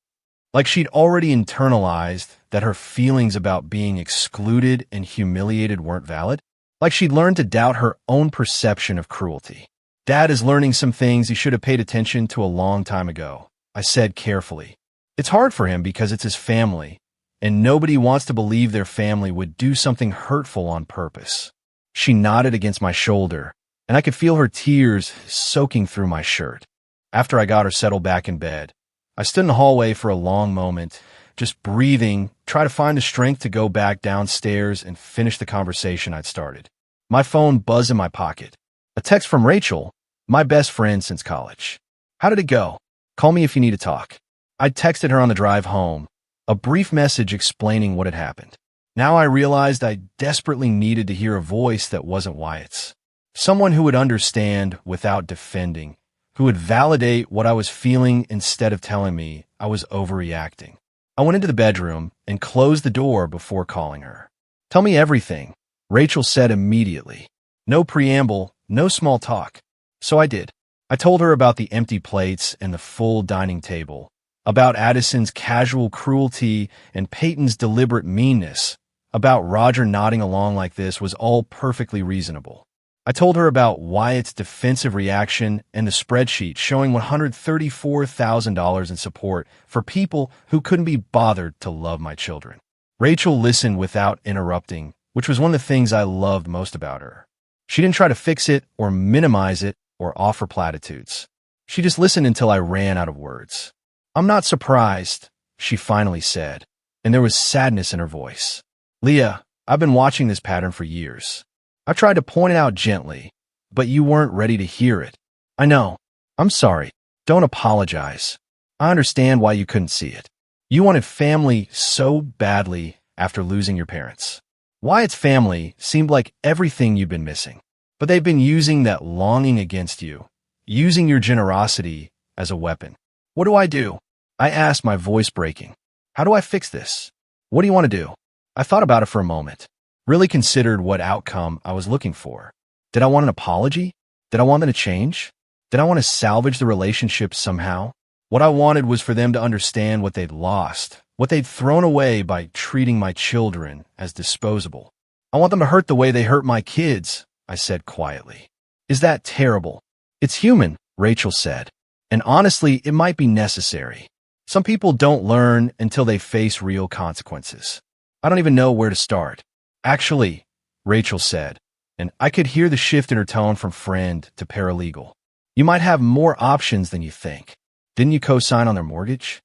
Like she'd already internalized that her feelings about being excluded and humiliated weren't valid? Like she'd learned to doubt her own perception of cruelty. Dad is learning some things he should have paid attention to a long time ago, I said carefully. It's hard for him because it's his family, and nobody wants to believe their family would do something hurtful on purpose. She nodded against my shoulder, and I could feel her tears soaking through my shirt. After I got her settled back in bed, I stood in the hallway for a long moment, just breathing, try to find the strength to go back downstairs and finish the conversation I'd started. My phone buzzed in my pocket. A text from Rachel, my best friend since college. "How did it go? Call me if you need to talk." I texted her on the drive home, a brief message explaining what had happened. Now I realized I desperately needed to hear a voice that wasn't Wyatt's. Someone who would understand without defending, who would validate what I was feeling instead of telling me I was overreacting. I went into the bedroom and closed the door before calling her. "Tell me everything," Rachel said immediately. No preamble, no small talk. So I did. I told her about the empty plates and the full dining table, about Addison's casual cruelty and Peyton's deliberate meanness, about Roger nodding along like this was all perfectly reasonable. I told her about Wyatt's defensive reaction and the spreadsheet showing $134,000 in support for people who couldn't be bothered to love my children. Rachel listened without interrupting, which was one of the things I loved most about her. She didn't try to fix it or minimize it or offer platitudes. She just listened until I ran out of words. "I'm not surprised," she finally said, and there was sadness in her voice. "Leah, I've been watching this pattern for years. I've tried to point it out gently, but you weren't ready to hear it. I know. I'm sorry. Don't apologize. I understand why you couldn't see it. You wanted family so badly after losing your parents. Wyatt's family seemed like everything you've been missing, but they've been using that longing against you, using your generosity as a weapon. What do I do?" I asked, my voice breaking. "How do I fix this? What do you want to do?" I thought about it for a moment, really considered what outcome I was looking for. Did I want an apology? Did I want them to change? Did I want to salvage the relationship somehow? What I wanted was for them to understand what they'd lost, what they'd thrown away by treating my children as disposable. "I want them to hurt the way they hurt my kids," I said quietly. "Is that terrible?" "It's human," Rachel said. "And honestly, it might be necessary. Some people don't learn until they face real consequences. I don't even know where to start." "Actually," Rachel said, and I could hear the shift in her tone from friend to paralegal. "You might have more options than you think. Didn't you co-sign on their mortgage?"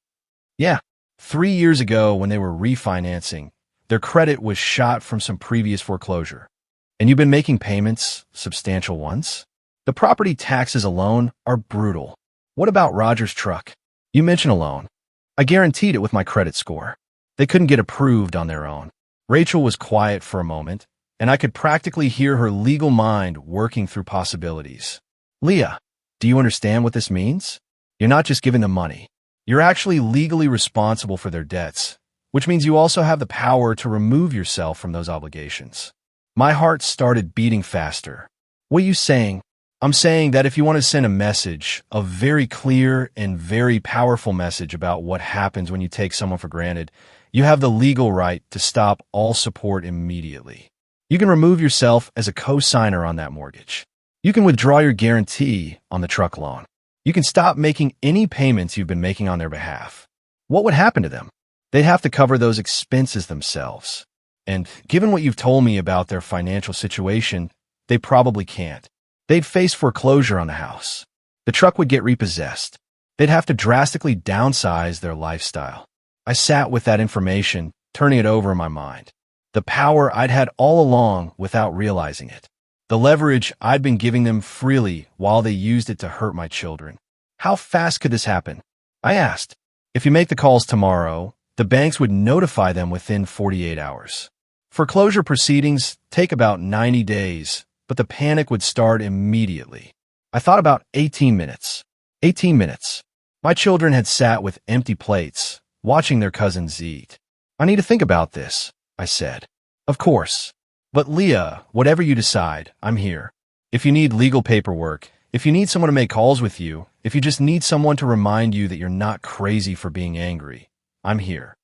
"Yeah. 3 years ago when they were refinancing, their credit was shot from some previous foreclosure. And you've been making payments, substantial ones? The property taxes alone are brutal. What about Roger's truck? You mentioned a loan. I guaranteed it with my credit score. They couldn't get approved on their own." Rachel was quiet for a moment, and I could practically hear her legal mind working through possibilities. "Leah, do you understand what this means? You're not just giving them money. You're actually legally responsible for their debts, which means you also have the power to remove yourself from those obligations." My heart started beating faster. "What are you saying?" "I'm saying that if you want to send a message, a very clear and very powerful message about what happens when you take someone for granted, you have the legal right to stop all support immediately. You can remove yourself as a co-signer on that mortgage. You can withdraw your guarantee on the truck loan. You can stop making any payments you've been making on their behalf." What would happen to them? They'd have to cover those expenses themselves. And given what you've told me about their financial situation, they probably can't. They'd face foreclosure on the house. The truck would get repossessed. They'd have to drastically downsize their lifestyle. I sat with that information, turning it over in my mind. The power I'd had all along without realizing it. The leverage I'd been giving them freely while they used it to hurt my children. How fast could this happen? I asked. "If you make the calls tomorrow, the banks would notify them within 48 hours. Foreclosure proceedings take about 90 days, but the panic would start immediately." I thought about 18 minutes. 18 minutes. My children had sat with empty plates, watching their cousins eat. "I need to think about this," I said. "Of course. But Leah, whatever you decide, I'm here. If you need legal paperwork, if you need someone to make calls with you, if you just need someone to remind you that you're not crazy for being angry, I'm here."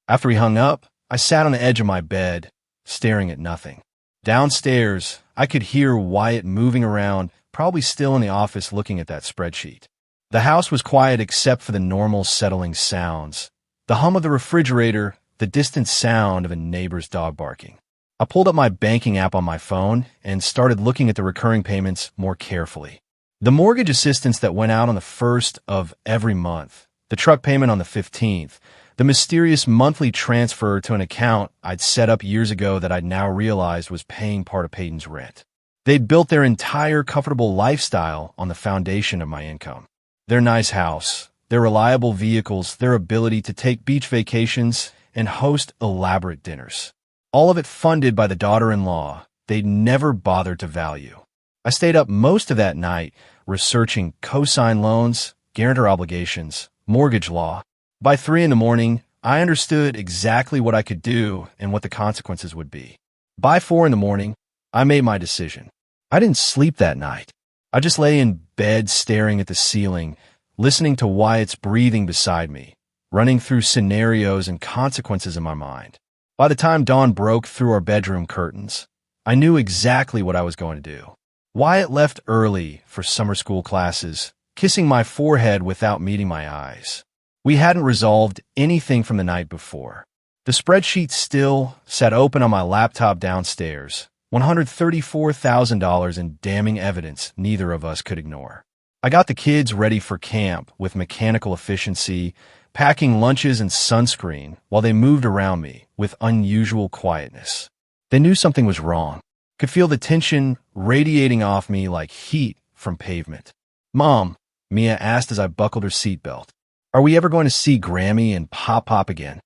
After he hung up, I sat on the edge of my bed, staring at nothing. Downstairs, I could hear Wyatt moving around, probably still in the office looking at that spreadsheet. The house was quiet except for the normal settling sounds. The hum of the refrigerator, the distant sound of a neighbor's dog barking. I pulled up my banking app on my phone and started looking at the recurring payments more carefully. The mortgage assistance that went out on the 1st of every month, the truck payment on the 15th, the mysterious monthly transfer to an account I'd set up years ago that I'd now realized was paying part of Peyton's rent. They'd built their entire comfortable lifestyle on the foundation of my income. Their nice house, their reliable vehicles, their ability to take beach vacations and host elaborate dinners. All of it funded by the daughter-in-law they'd never bothered to value. I stayed up most of that night researching cosign loans, guarantor obligations, mortgage law. By 3 in the morning, I understood exactly what I could do and what the consequences would be. By 4 in the morning, I made my decision. I didn't sleep that night. I just lay in bed staring at the ceiling, listening to Wyatt's breathing beside me, running through scenarios and consequences in my mind. By the time dawn broke through our bedroom curtains, I knew exactly what I was going to do. Wyatt left early for summer school classes, kissing my forehead without meeting my eyes. We hadn't resolved anything from the night before. The spreadsheet still sat open on my laptop downstairs, $134,000 in damning evidence neither of us could ignore. I got the kids ready for camp with mechanical efficiency, packing lunches and sunscreen while they moved around me with unusual quietness. They knew something was wrong. Could feel the tension radiating off me like heat from pavement. "Mom," Mia asked as I buckled her seatbelt, "are we ever going to see Grammy and Pop again?"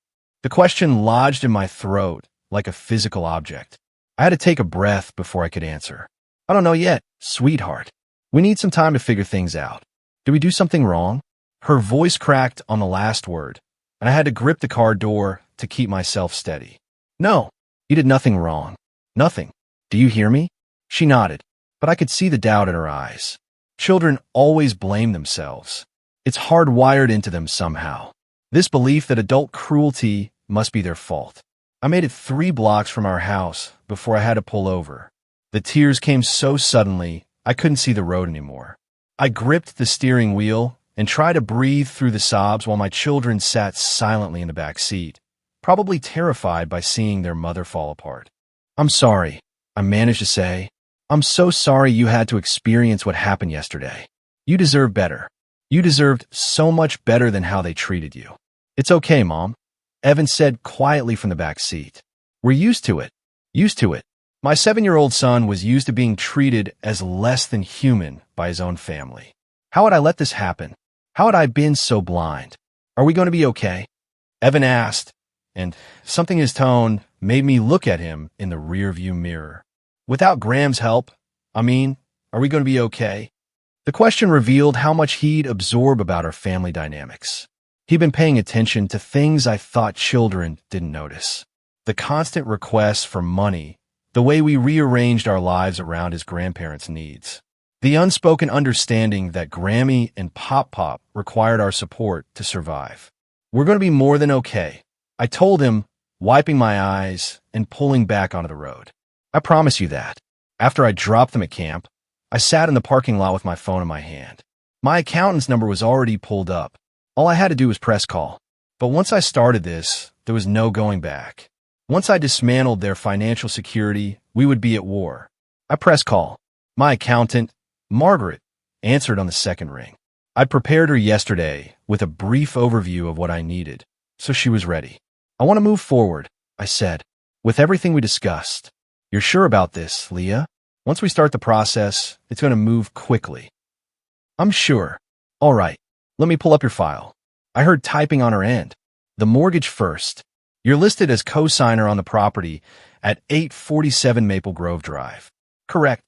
The question lodged in my throat like a physical object. I had to take a breath before I could answer. "I don't know yet, sweetheart. We need some time to figure things out. Did we do something wrong?" Her voice cracked on the last word, and I had to grip the car door to keep myself steady. "No, you did nothing wrong. Nothing. Do you hear me?" She nodded, but I could see the doubt in her eyes. Children always blame themselves. It's hardwired into them somehow. This belief that adult cruelty must be their fault. I made it 3 blocks from our house before I had to pull over. The tears came so suddenly, I couldn't see the road anymore. I gripped the steering wheel and tried to breathe through the sobs while my children sat silently in the back seat, probably terrified by seeing their mother fall apart. "I'm sorry," I managed to say. "I'm so sorry you had to experience what happened yesterday. You deserve better. You deserved so much better than how they treated you." "It's okay, Mom," Evan said quietly from the back seat. "We're used to it. Used to it." My 7-year-old son was used to being treated as less than human by his own family. How had I let this happen? How had I been so blind? "Are we going to be okay?" Evan asked, and something in his tone made me look at him in the rearview mirror. "Without Graham's help, are we going to be okay?" The question revealed how much he'd absorb about our family dynamics. He'd been paying attention to things I thought children didn't notice. The constant requests for money, the way we rearranged our lives around his grandparents' needs. The unspoken understanding that Grammy and Pop required our support to survive. "We're going to be more than okay," I told him, wiping my eyes and pulling back onto the road. "I promise you that." After I dropped them at camp, I sat in the parking lot with my phone in my hand. My accountant's number was already pulled up. All I had to do was press call. But once I started this, there was no going back. Once I dismantled their financial security, we would be at war. I pressed call. My accountant, Margaret, answered on the second ring. I'd prepared her yesterday with a brief overview of what I needed, so she was ready. "I want to move forward," I said, "with everything we discussed." "You're sure about this, Leah? Once we start the process, it's going to move quickly." "I'm sure." "All right, let me pull up your file." I heard typing on her end. "The mortgage first. You're listed as co-signer on the property at 847 Maple Grove Drive." Correct.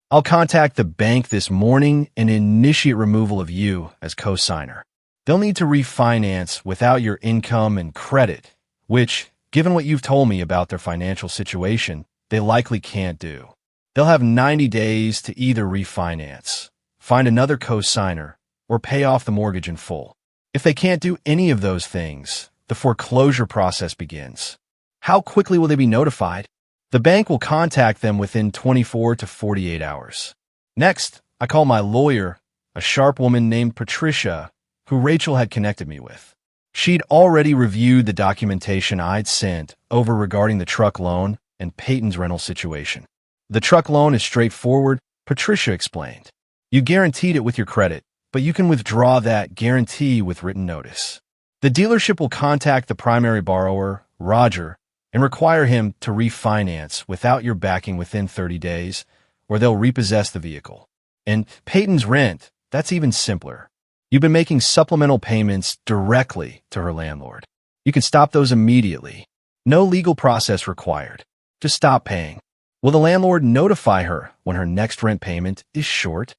"I'll contact the bank this morning and initiate removal of you as co-signer. They'll need to refinance without your income and credit, which, given what you've told me about their financial situation, they likely can't do. They'll have 90 days to either refinance, find another co-signer, or pay off the mortgage in full. If they can't do any of those things, the foreclosure process begins. How quickly will they be notified? The bank will contact them within 24 to 48 hours. Next, I call my lawyer, a sharp woman named Patricia, who Rachel had connected me with. She'd already reviewed the documentation I'd sent over regarding the truck loan and Peyton's rental situation. The truck loan is straightforward, Patricia explained. You guaranteed it with your credit, but you can withdraw that guarantee with written notice. The dealership will contact the primary borrower, Roger, and require him to refinance without your backing within 30 days, or they'll repossess the vehicle. And Peyton's rent, that's even simpler. You've been making supplemental payments directly to her landlord. You can stop those immediately. No legal process required. Just stop paying. Will the landlord notify her when her next rent payment is short?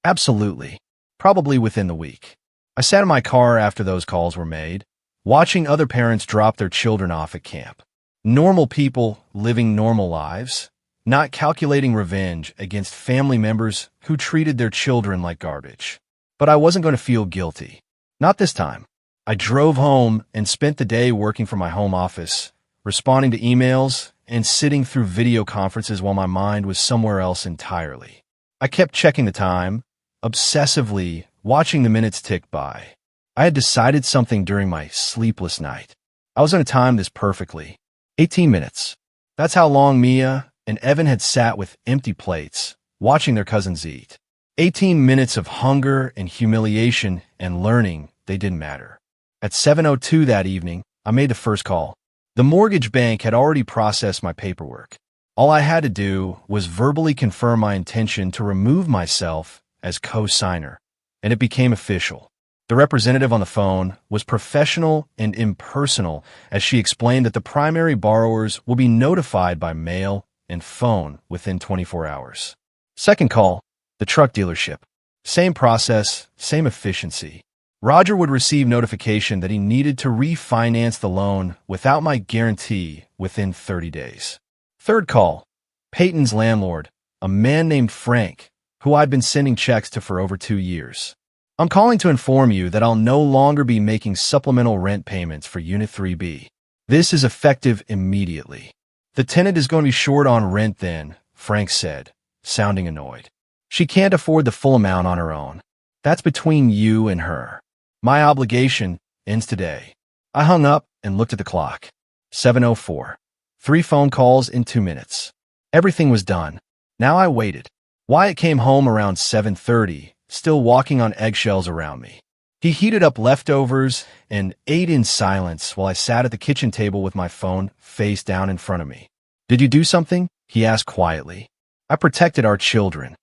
Absolutely. Probably within the week. I sat in my car after those calls were made, watching other parents drop their children off at camp. Normal people living normal lives, not calculating revenge against family members who treated their children like garbage. But I wasn't going to feel guilty. Not this time. I drove home and spent the day working from my home office, responding to emails and sitting through video conferences while my mind was somewhere else entirely. I kept checking the time, obsessively watching the minutes tick by. I had decided something during my sleepless night. I was going to time this perfectly. 18 minutes. That's how long Mia and Evan had sat with empty plates, watching their cousins eat. 18 minutes of hunger and humiliation and learning they didn't matter. At 7:02 that evening, I made the first call. The mortgage bank had already processed my paperwork. All I had to do was verbally confirm my intention to remove myself as co-signer, and it became official. The representative on the phone was professional and impersonal as she explained that the primary borrowers will be notified by mail and phone within 24 hours. Second call, the truck dealership. Same process, same efficiency. Roger would receive notification that he needed to refinance the loan without my guarantee within 30 days. Third call, Peyton's landlord, a man named Frank, who I'd been sending checks to for over 2 years. I'm calling to inform you that I'll no longer be making supplemental rent payments for Unit 3B. This is effective immediately. The tenant is going to be short on rent then, Frank said, sounding annoyed. She can't afford the full amount on her own. That's between you and her. My obligation ends today. I hung up and looked at the clock. 7:04. 3 phone calls in 2 minutes. Everything was done. Now I waited. Wyatt came home around 7:30, still walking on eggshells around me. He heated up leftovers and ate in silence while I sat at the kitchen table with my phone face down in front of me. Did you do something? He asked quietly. I protected our children.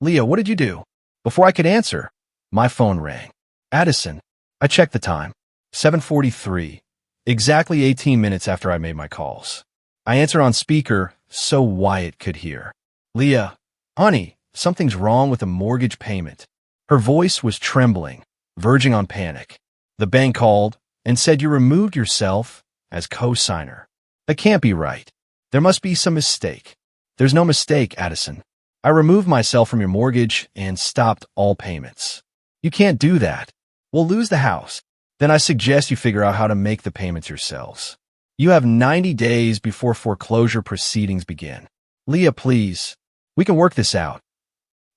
Leah, what did you do? Before I could answer, my phone rang. Addison. I checked the time. 7:43. Exactly 18 minutes after I made my calls. I answered on speaker so Wyatt could hear. Leah, honey, something's wrong with the mortgage payment. Her voice was trembling, verging on panic. The bank called and said you removed yourself as co-signer. That can't be right. There must be some mistake. There's no mistake, Addison. I removed myself from your mortgage and stopped all payments. You can't do that. We'll lose the house. Then I suggest you figure out how to make the payments yourselves. You have 90 days before foreclosure proceedings begin. Leah, please. We can work this out.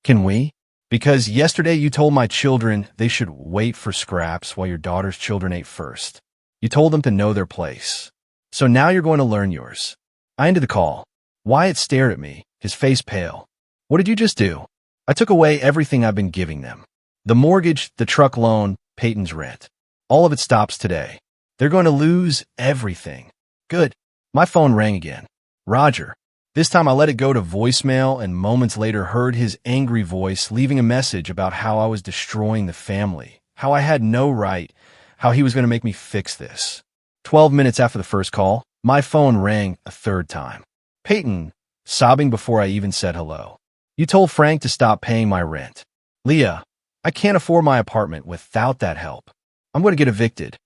Can we? Because yesterday you told my children they should wait for scraps while your daughter's children ate first. You told them to know their place. So now you're going to learn yours. I ended the call. Wyatt stared at me, his face pale. What did you just do? I took away everything I've been giving them. The mortgage, the truck loan, Peyton's rent. All of it stops today. They're going to lose everything. Good. My phone rang again. Roger. This time I let it go to voicemail and moments later heard his angry voice leaving a message about how I was destroying the family, how I had no right, how he was going to make me fix this. 12 minutes after the first call, my phone rang a third time. Peyton, sobbing before I even said hello. You told Frank to stop paying my rent. Leah, I can't afford my apartment without that help. I'm going to get evicted.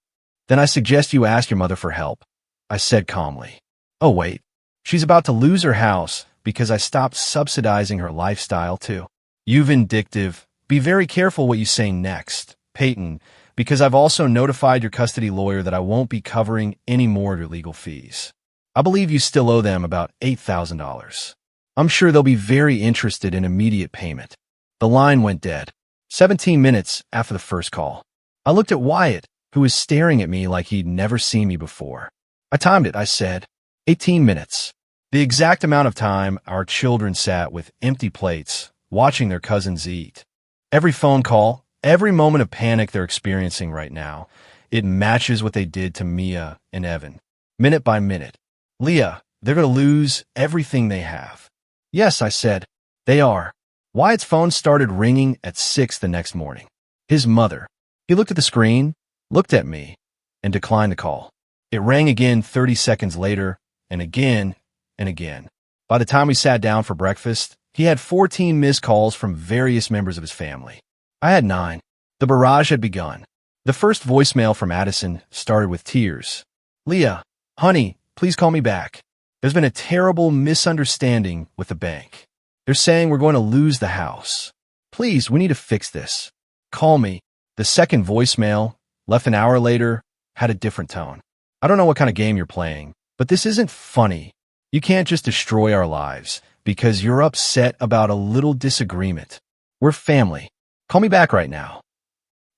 Then I suggest you ask your mother for help. I said calmly. Oh, wait. She's about to lose her house because I stopped subsidizing her lifestyle, too. You vindictive. Be very careful what you say next, Peyton, because I've also notified your custody lawyer that I won't be covering any more of your legal fees. I believe you still owe them about $8,000. I'm sure they'll be very interested in immediate payment. The line went dead. 17 minutes after the first call. I looked at Wyatt, who was staring at me like he'd never seen me before. I timed it, I said. 18 minutes. The exact amount of time our children sat with empty plates, watching their cousins eat. Every phone call, every moment of panic they're experiencing right now, it matches what they did to Mia and Evan. Minute by minute. Leah, they're going to lose everything they have. Yes, I said. They are. Wyatt's phone started ringing at 6 the next morning. His mother. He looked at the screen, looked at me, and declined the call. It rang again 30 seconds later, and again, and again. By the time we sat down for breakfast, he had 14 missed calls from various members of his family. I had 9. The barrage had begun. The first voicemail from Addison started with tears. Leah, honey, please call me back. There's been a terrible misunderstanding with the bank. They're saying we're going to lose the house. Please, we need to fix this. Call me. The second voicemail, left an hour later, had a different tone. I don't know what kind of game you're playing, but this isn't funny. You can't just destroy our lives because you're upset about a little disagreement. We're family. Call me back right now.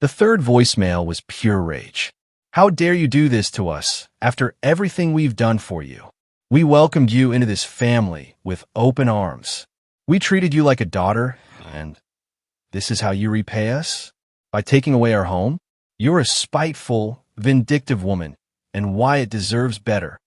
The third voicemail was pure rage. How dare you do this to us after everything we've done for you? We welcomed you into this family with open arms. We treated you like a daughter, and this is how you repay us? By taking away our home? You're a spiteful, vindictive woman, and Wyatt deserves better.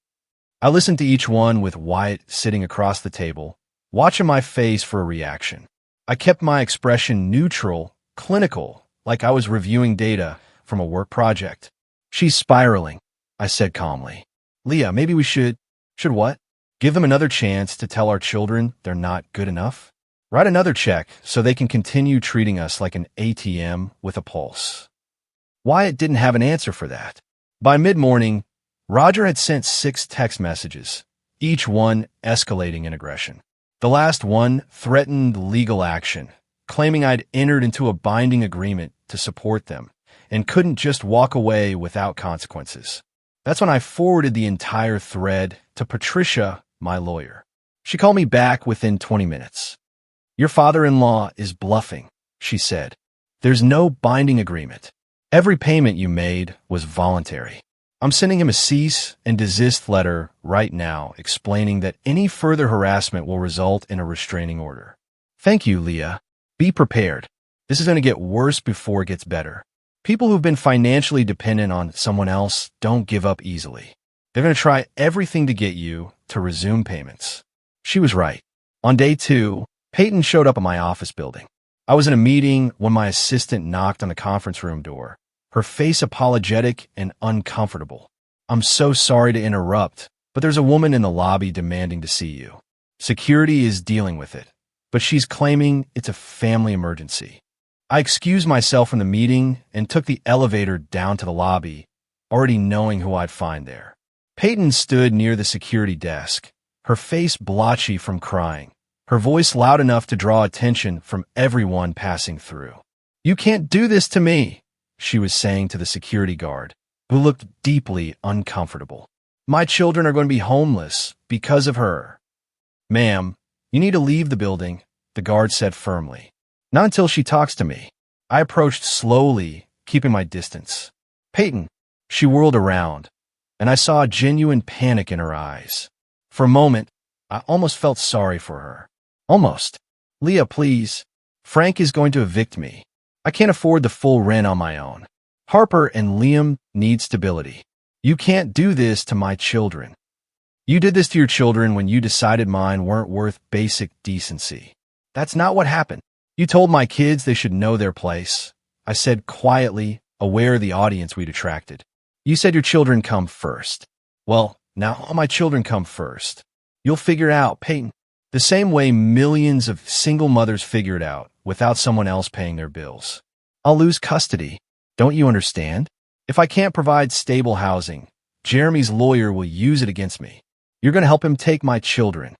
I listened to each one with Wyatt sitting across the table, watching my face for a reaction. I kept my expression neutral, clinical, like I was reviewing data from a work project. She's spiraling, I said calmly. Leah, maybe we should what? Give them another chance to tell our children they're not good enough? Write another check so they can continue treating us like an ATM with a pulse. Wyatt didn't have an answer for that. By mid-morning, Roger had sent 6 text messages, each one escalating in aggression. The last one threatened legal action, claiming I'd entered into a binding agreement to support them and couldn't just walk away without consequences. That's when I forwarded the entire thread to Patricia, my lawyer. She called me back within 20 minutes. Your father-in-law is bluffing, she said. There's no binding agreement. Every payment you made was voluntary. I'm sending him a cease and desist letter right now explaining that any further harassment will result in a restraining order. Thank you, Leah. Be prepared. This is going to get worse before it gets better. People who've been financially dependent on someone else don't give up easily. They're going to try everything to get you to resume payments. She was right. On day 2, Peyton showed up at my office building. I was in a meeting when my assistant knocked on the conference room door, her face apologetic and uncomfortable. I'm so sorry to interrupt, but there's a woman in the lobby demanding to see you. Security is dealing with it, but she's claiming it's a family emergency. I excused myself from the meeting and took the elevator down to the lobby, already knowing who I'd find there. Peyton stood near the security desk, her face blotchy from crying, her voice loud enough to draw attention from everyone passing through. You can't do this to me, she was saying to the security guard, who looked deeply uncomfortable. My children are going to be homeless because of her. Ma'am, you need to leave the building, the guard said firmly. Not until she talks to me. I approached slowly, keeping my distance. Peyton, she whirled around, and I saw a genuine panic in her eyes. For a moment, I almost felt sorry for her. Almost. Leah, please. Frank is going to evict me. I can't afford the full rent on my own. Harper and Liam need stability. You can't do this to my children. You did this to your children when you decided mine weren't worth basic decency. That's not what happened. You told my kids they should know their place. I said quietly, aware of the audience we'd attracted. You said your children come first. Well, now all my children come first. You'll figure it out, Peyton. The same way millions of single mothers figure it out without someone else paying their bills. I'll lose custody. Don't you understand? If I can't provide stable housing, Jeremy's lawyer will use it against me. You're going to help him take my children.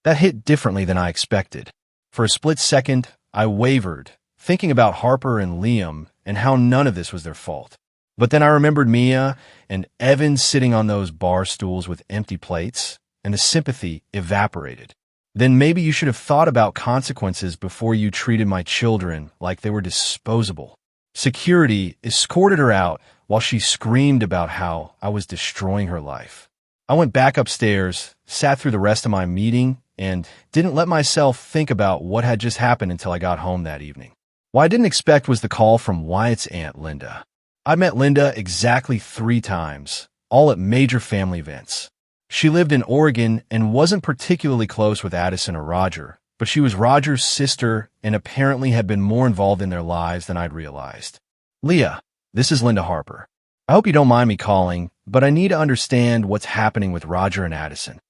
That hit differently than I expected. For a split second, I wavered, thinking about Harper and Liam and how none of this was their fault. But then I remembered Mia and Evan sitting on those bar stools with empty plates, and the sympathy evaporated. Then maybe you should have thought about consequences before you treated my children like they were disposable. Security escorted her out while she screamed about how I was destroying her life. I went back upstairs, sat through the rest of my meeting, and didn't let myself think about what had just happened until I got home that evening. What I didn't expect was the call from Wyatt's aunt, Linda. I'd met Linda exactly 3 times, all at major family events. She lived in Oregon and wasn't particularly close with Addison or Roger, but she was Roger's sister and apparently had been more involved in their lives than I'd realized. Leah, this is Linda Harper. I hope you don't mind me calling, but I need to understand what's happening with Roger and Addison.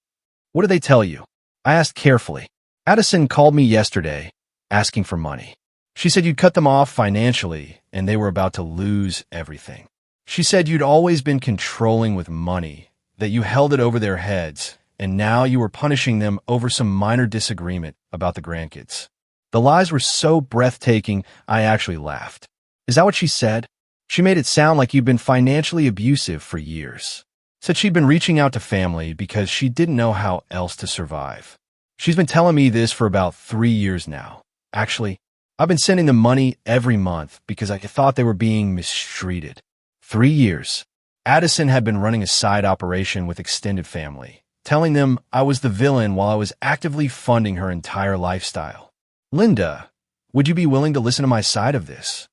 What did they tell you? I asked carefully. Addison called me yesterday, asking for money. She said you'd cut them off financially, and they were about to lose everything. She said you'd always been controlling with money, that you held it over their heads, and now you were punishing them over some minor disagreement about the grandkids. The lies were so breathtaking, I actually laughed. Is that what she said? She made it sound like you'd been financially abusive for years. Said she'd been reaching out to family because she didn't know how else to survive. She's been telling me this for about 3 years now. Actually, I've been sending them money every month because I thought they were being mistreated. 3 years. Addison had been running a side operation with extended family, telling them I was the villain while I was actively funding her entire lifestyle. Linda, would you be willing to listen to my side of this?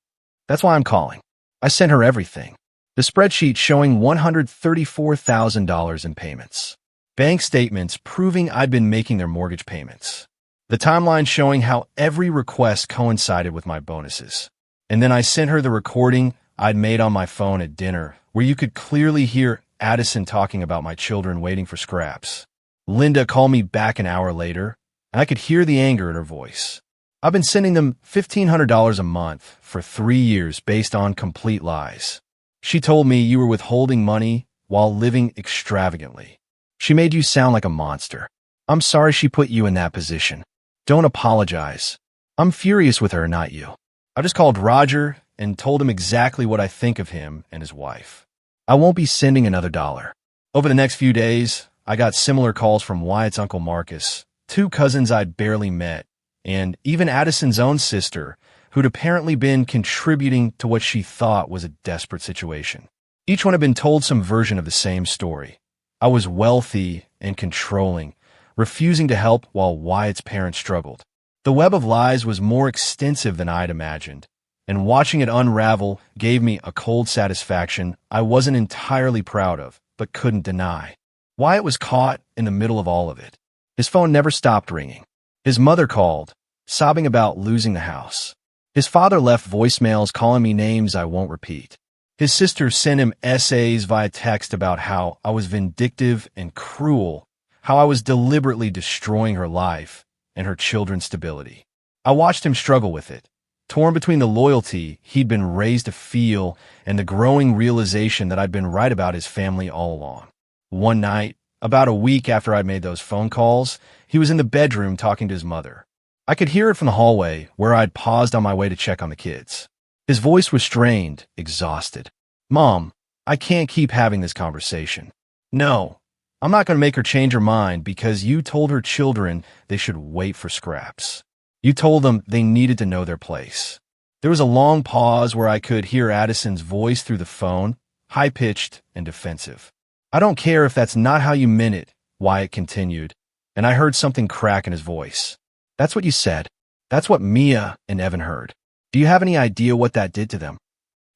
That's why I'm calling. I sent her everything. The spreadsheet showing $134,000 in payments. Bank statements proving I'd been making their mortgage payments. The timeline showing how every request coincided with my bonuses. And then I sent her the recording I'd made on my phone at dinner, where you could clearly hear Addison talking about my children waiting for scraps. Linda called me back an hour later, and I could hear the anger in her voice. I've been sending them $1,500 a month for 3 years based on complete lies. She told me you were withholding money while living extravagantly. She made you sound like a monster. I'm sorry she put you in that position. Don't apologize. I'm furious with her, not you. I just called Roger and told him exactly what I think of him and his wife. I won't be sending another dollar. Over the next few days, I got similar calls from Wyatt's Uncle Marcus, 2 cousins I'd barely met, and even Addison's own sister, who'd apparently been contributing to what she thought was a desperate situation. Each one had been told some version of the same story. I was wealthy and controlling, refusing to help while Wyatt's parents struggled. The web of lies was more extensive than I'd imagined, and watching it unravel gave me a cold satisfaction I wasn't entirely proud of, but couldn't deny. Wyatt was caught in the middle of all of it. His phone never stopped ringing. His mother called, sobbing about losing the house. His father left voicemails calling me names I won't repeat. His sister sent him essays via text about how I was vindictive and cruel, how I was deliberately destroying her life and her children's stability. I watched him struggle with it, torn between the loyalty he'd been raised to feel and the growing realization that I'd been right about his family all along. One night, about a week after I'd made those phone calls, he was in the bedroom talking to his mother. I could hear it from the hallway, where I'd paused on my way to check on the kids. His voice was strained, exhausted. Mom, I can't keep having this conversation. No, I'm not going to make her change her mind because you told her children they should wait for scraps. You told them they needed to know their place. There was a long pause where I could hear Addison's voice through the phone, high-pitched and defensive. I don't care if that's not how you meant it, Wyatt continued, and I heard something crack in his voice. That's what you said. That's what Mia and Evan heard. Do you have any idea what that did to them?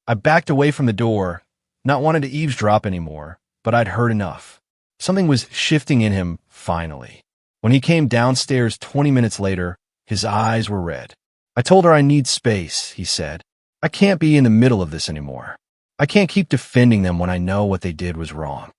I backed away from the door, not wanting to eavesdrop anymore, but I'd heard enough. Something was shifting in him, finally. When he came downstairs 20 minutes later, his eyes were red. I told her I need space, he said. I can't be in the middle of this anymore. I can't keep defending them when I know what they did was wrong.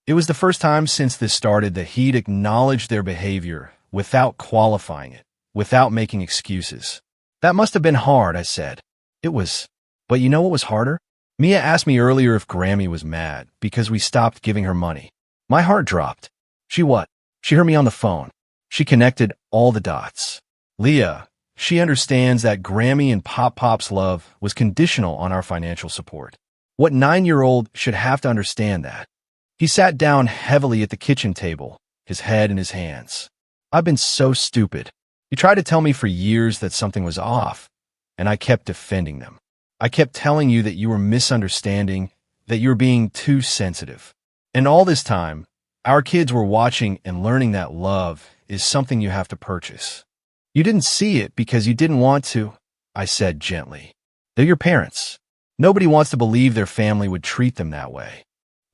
It was the first time since this started that he'd acknowledged their behavior without qualifying it, without making excuses. That must have been hard, I said. It was. But you know what was harder? Mia asked me earlier if Grammy was mad because we stopped giving her money. My heart dropped. She what? She heard me on the phone. She connected all the dots. Leah, she understands that Grammy and Pop Pop's love was conditional on our financial support. What 9-year-old should have to understand that? He sat down heavily at the kitchen table, his head in his hands. I've been so stupid. You tried to tell me for years that something was off, and I kept defending them. I kept telling you that you were misunderstanding, that you're being too sensitive. And all this time, our kids were watching and learning that love is something you have to purchase. You didn't see it because you didn't want to, I said gently. They're your parents. Nobody wants to believe their family would treat them that way.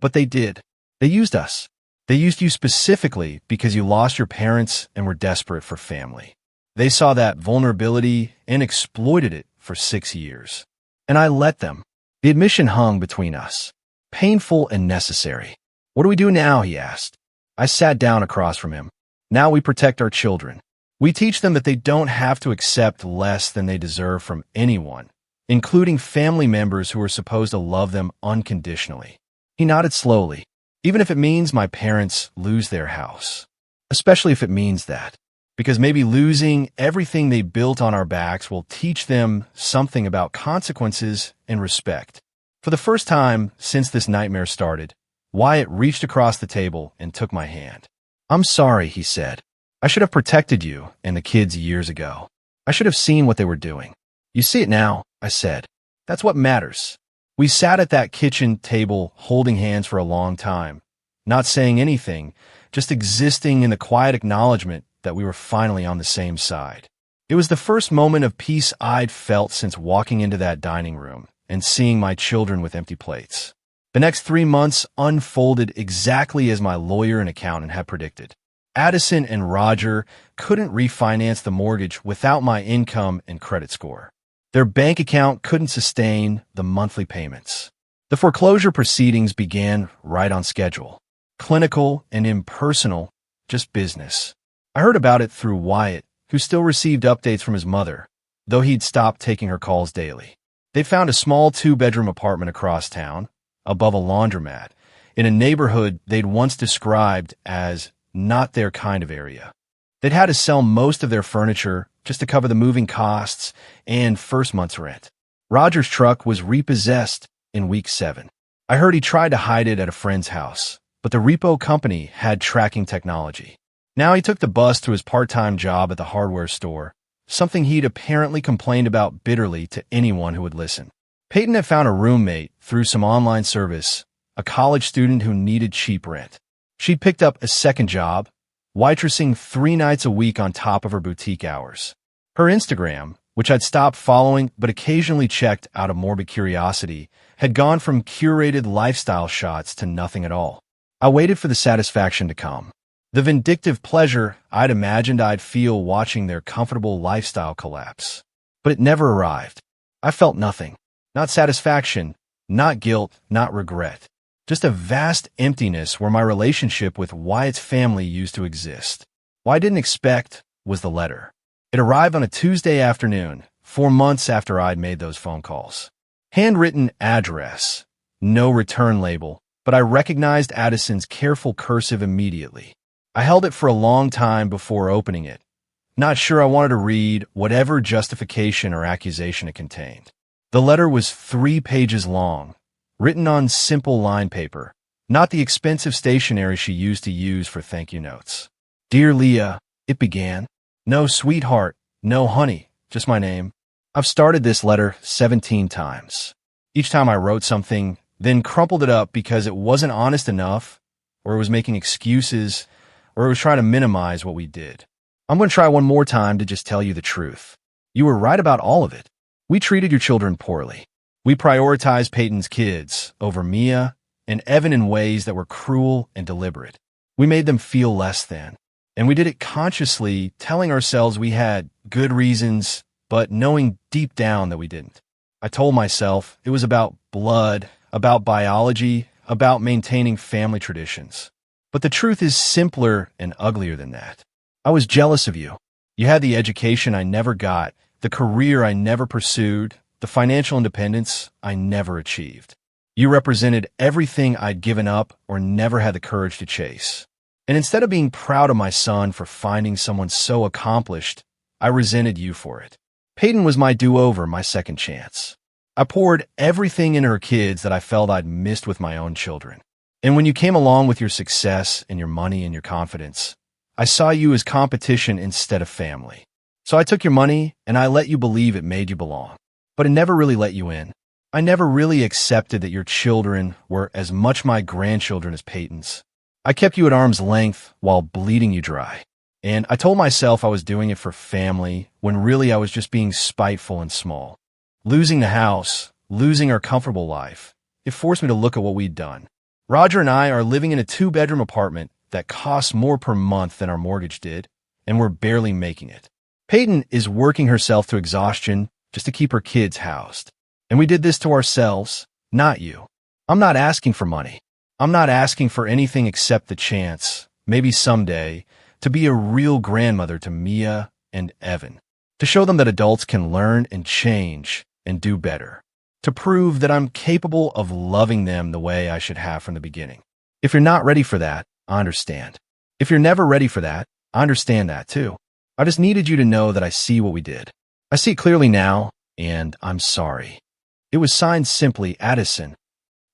But they did. They used us. They used you specifically because you lost your parents and were desperate for family. They saw that vulnerability and exploited it for 6 years. And I let them. The admission hung between us. Painful and necessary. What do we do now? He asked. I sat down across from him. Now we protect our children. We teach them that they don't have to accept less than they deserve from anyone, including family members who are supposed to love them unconditionally. He nodded slowly. Even if it means my parents lose their house. Especially if it means that. Because maybe losing everything they built on our backs will teach them something about consequences and respect. For the first time since this nightmare started, Wyatt reached across the table and took my hand. I'm sorry, he said. I should have protected you and the kids years ago. I should have seen what they were doing. You see it now, I said. That's what matters. We sat at that kitchen table holding hands for a long time, not saying anything, just existing in the quiet acknowledgement that we were finally on the same side. It was the first moment of peace I'd felt since walking into that dining room and seeing my children with empty plates. The next 3 months unfolded exactly as my lawyer and accountant had predicted. Addison and Roger couldn't refinance the mortgage without my income and credit score. Their bank account couldn't sustain the monthly payments. The foreclosure proceedings began right on schedule. Clinical and impersonal, just business. I heard about it through Wyatt, who still received updates from his mother, though he'd stopped taking her calls daily. They found a small 2-bedroom apartment across town, above a laundromat, in a neighborhood they'd once described as not their kind of area. They'd had to sell most of their furniture just to cover the moving costs and first month's rent. Roger's truck was repossessed in week 7. I heard he tried to hide it at a friend's house, but the repo company had tracking technology. Now he took the bus to his part-time job at the hardware store, something he'd apparently complained about bitterly to anyone who would listen. Peyton had found a roommate through some online service, a college student who needed cheap rent. She'd picked up a second job, waitressing 3 nights a week on top of her boutique hours. Her Instagram, which I'd stopped following but occasionally checked out of morbid curiosity, had gone from curated lifestyle shots to nothing at all. I waited for the satisfaction to come. The vindictive pleasure I'd imagined I'd feel watching their comfortable lifestyle collapse. But it never arrived. I felt nothing. Not satisfaction, not guilt, not regret. Just a vast emptiness where my relationship with Wyatt's family used to exist. What I didn't expect was the letter. It arrived on a Tuesday afternoon, 4 months after I'd made those phone calls. Handwritten address, no return label, but I recognized Addison's careful cursive immediately. I held it for a long time before opening it, not sure I wanted to read whatever justification or accusation it contained. The letter was 3 pages long, written on simple line paper, not the expensive stationery she used to use for thank you notes. Dear Leah, it began. No sweetheart, no honey, just my name. I've started this letter 17 times. Each time I wrote something, then crumpled it up because it wasn't honest enough, or it was making excuses, or it was trying to minimize what we did. I'm going to try one more time to just tell you the truth. You were right about all of it. We treated your children poorly. We prioritized Peyton's kids over Mia and Evan in ways that were cruel and deliberate. We made them feel less than. And we did it consciously, telling ourselves we had good reasons, but knowing deep down that we didn't. I told myself it was about blood, about biology, about maintaining family traditions. But the truth is simpler and uglier than that. I was jealous of you. You had the education I never got, the career I never pursued, the financial independence I never achieved. You represented everything I'd given up or never had the courage to chase. And instead of being proud of my son for finding someone so accomplished, I resented you for it. Peyton was my do-over, my second chance. I poured everything in her kids that I felt I'd missed with my own children. And when you came along with your success and your money and your confidence, I saw you as competition instead of family. So I took your money and I let you believe it made you belong. But it never really let you in. I never really accepted that your children were as much my grandchildren as Peyton's. I kept you at arm's length while bleeding you dry. And I told myself I was doing it for family when really I was just being spiteful and small. Losing the house, losing our comfortable life, it forced me to look at what we'd done. Roger and I are living in a 2-bedroom apartment that costs more per month than our mortgage did, and we're barely making it. Peyton is working herself to exhaustion just to keep her kids housed. And we did this to ourselves, not you. I'm not asking for money. I'm not asking for anything except the chance, maybe someday, to be a real grandmother to Mia and Evan. To show them that adults can learn and change and do better. To prove that I'm capable of loving them the way I should have from the beginning. If you're not ready for that, I understand. If you're never ready for that, I understand that too. I just needed you to know that I see what we did. I see it clearly now, and I'm sorry. It was signed simply Addison.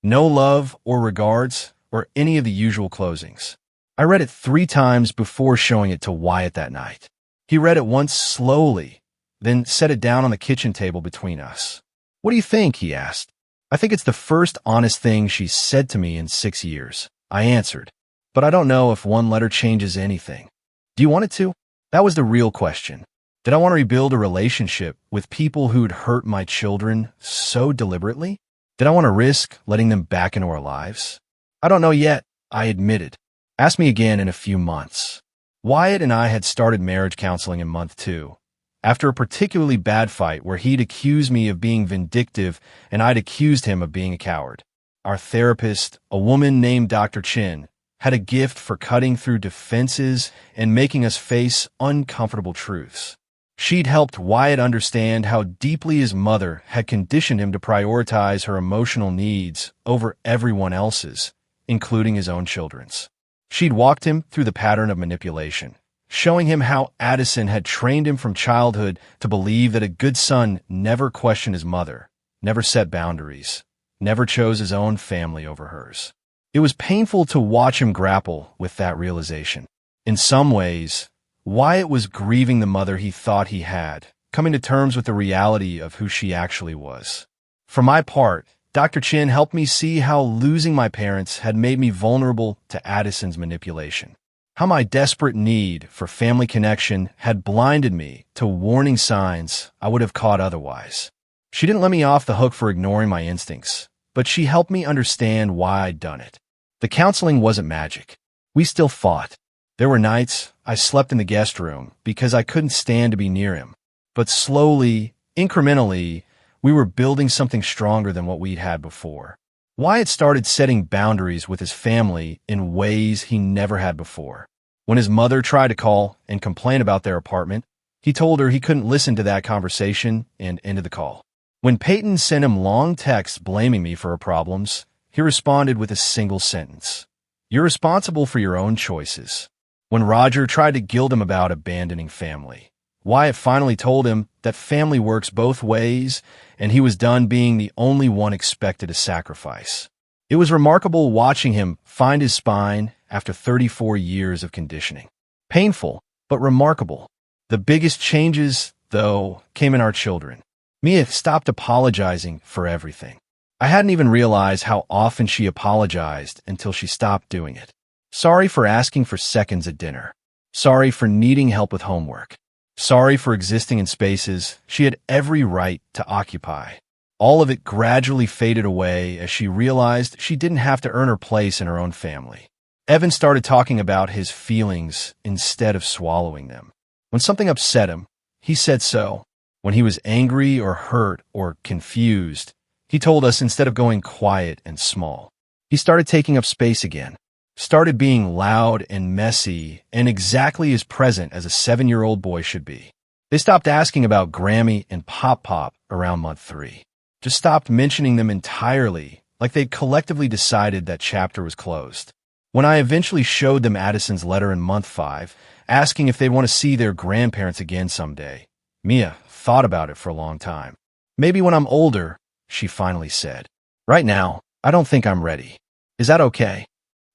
No love or regards or any of the usual closings. I read it 3 times before showing it to Wyatt that night. He read it once slowly, then set it down on the kitchen table between us. What do you think? He asked. I think it's the first honest thing she's said to me in 6 years. I answered. But I don't know if one letter changes anything. Do you want it to? That was the real question. Did I want to rebuild a relationship with people who'd hurt my children so deliberately? Did I want to risk letting them back into our lives? I don't know yet, I admitted. Ask me again in a few months. Wyatt and I had started marriage counseling in month 2. After a particularly bad fight where he'd accused me of being vindictive and I'd accused him of being a coward. Our therapist, a woman named Dr. Chin, had a gift for cutting through defenses and making us face uncomfortable truths. She'd helped Wyatt understand how deeply his mother had conditioned him to prioritize her emotional needs over everyone else's, including his own children's. She'd walked him through the pattern of manipulation, showing him how Addison had trained him from childhood to believe that a good son never questioned his mother, never set boundaries, never chose his own family over hers. It was painful to watch him grapple with that realization. In some ways, Wyatt was grieving the mother he thought he had, coming to terms with the reality of who she actually was. For my part, Dr. Chin helped me see how losing my parents had made me vulnerable to Addison's manipulation. How my desperate need for family connection had blinded me to warning signs I would have caught otherwise. She didn't let me off the hook for ignoring my instincts, but she helped me understand why I'd done it. The counseling wasn't magic. We still fought. There were nights I slept in the guest room because I couldn't stand to be near him. But slowly, incrementally, we were building something stronger than what we'd had before. Wyatt started setting boundaries with his family in ways he never had before. When his mother tried to call and complain about their apartment, he told her he couldn't listen to that conversation and ended the call. When Peyton sent him long texts blaming me for her problems, he responded with a single sentence. You're responsible for your own choices. When Roger tried to guilt him about abandoning family, Wyatt finally told him that family works both ways and he was done being the only one expected to sacrifice. It was remarkable watching him find his spine after 34 years of conditioning. Painful, but remarkable. The biggest changes, though, came in our children. Mia stopped apologizing for everything. I hadn't even realized how often she apologized until she stopped doing it. Sorry for asking for seconds at dinner. Sorry for needing help with homework. Sorry for existing in spaces she had every right to occupy. All of it gradually faded away as she realized she didn't have to earn her place in her own family. Evan started talking about his feelings instead of swallowing them. When something upset him, he said so. When he was angry or hurt or confused, he told us instead of going quiet and small. He started taking up space again, started being loud and messy and exactly as present as a 7-year-old boy should be. They stopped asking about Grammy and Pop Pop around month 3. Just stopped mentioning them entirely, like they'd collectively decided that chapter was closed. When I eventually showed them Addison's letter in month 5, asking if they'd want to see their grandparents again someday, Mia thought about it for a long time. Maybe when I'm older, she finally said. Right now, I don't think I'm ready. Is that okay?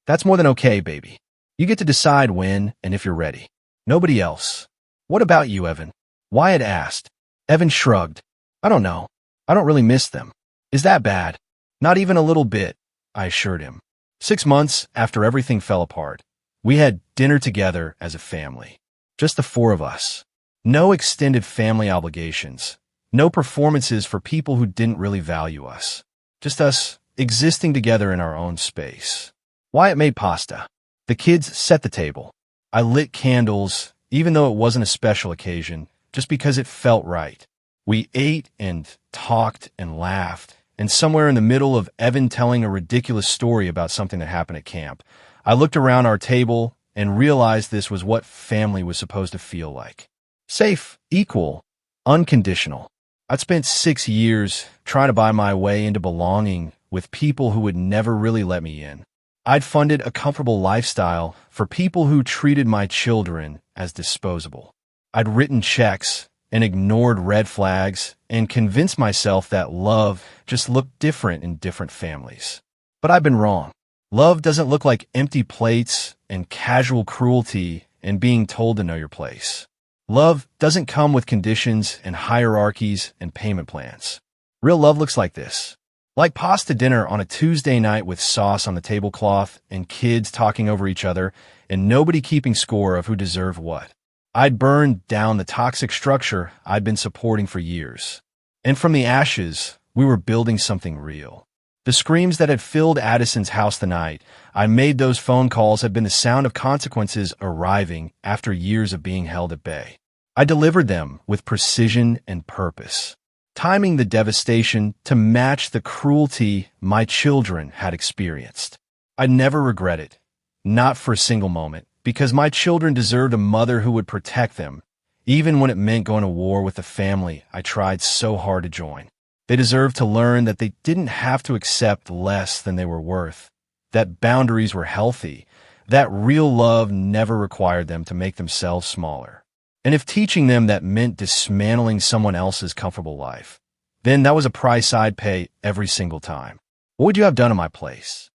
That's more than okay, baby. You get to decide when and if you're ready. Nobody else. What about you, Evan? Wyatt asked. Evan shrugged. I don't know. I don't really miss them. Is that bad? Not even a little bit, I assured him. 6 months after everything fell apart, we had dinner together as a family. Just the four of us. No extended family obligations. No performances for people who didn't really value us. Just us existing together in our own space. Wyatt made pasta. The kids set the table. I lit candles, even though it wasn't a special occasion, just because it felt right. We ate and talked and laughed, and somewhere in the middle of Evan telling a ridiculous story about something that happened at camp, I looked around our table and realized this was what family was supposed to feel like. Safe, equal, unconditional. I'd spent 6 years trying to buy my way into belonging with people who would never really let me in. I'd funded a comfortable lifestyle for people who treated my children as disposable. I'd written checks and ignored red flags and convinced myself that love just looked different in different families. But I've been wrong. Love doesn't look like empty plates and casual cruelty and being told to know your place. Love doesn't come with conditions and hierarchies and payment plans. Real love looks like this. Like pasta dinner on a Tuesday night with sauce on the tablecloth and kids talking over each other and nobody keeping score of who deserved what. I'd burned down the toxic structure I'd been supporting for years. And from the ashes, we were building something real. The screams that had filled Addison's house the night I made those phone calls had been the sound of consequences arriving after years of being held at bay. I delivered them with precision and purpose, timing the devastation to match the cruelty my children had experienced. I'd never regret it, not for a single moment, because my children deserved a mother who would protect them, even when it meant going to war with the family I tried so hard to join. They deserved to learn that they didn't have to accept less than they were worth, that boundaries were healthy, that real love never required them to make themselves smaller. And if teaching them that meant dismantling someone else's comfortable life, then that was a price I'd pay every single time. What would you have done in my place?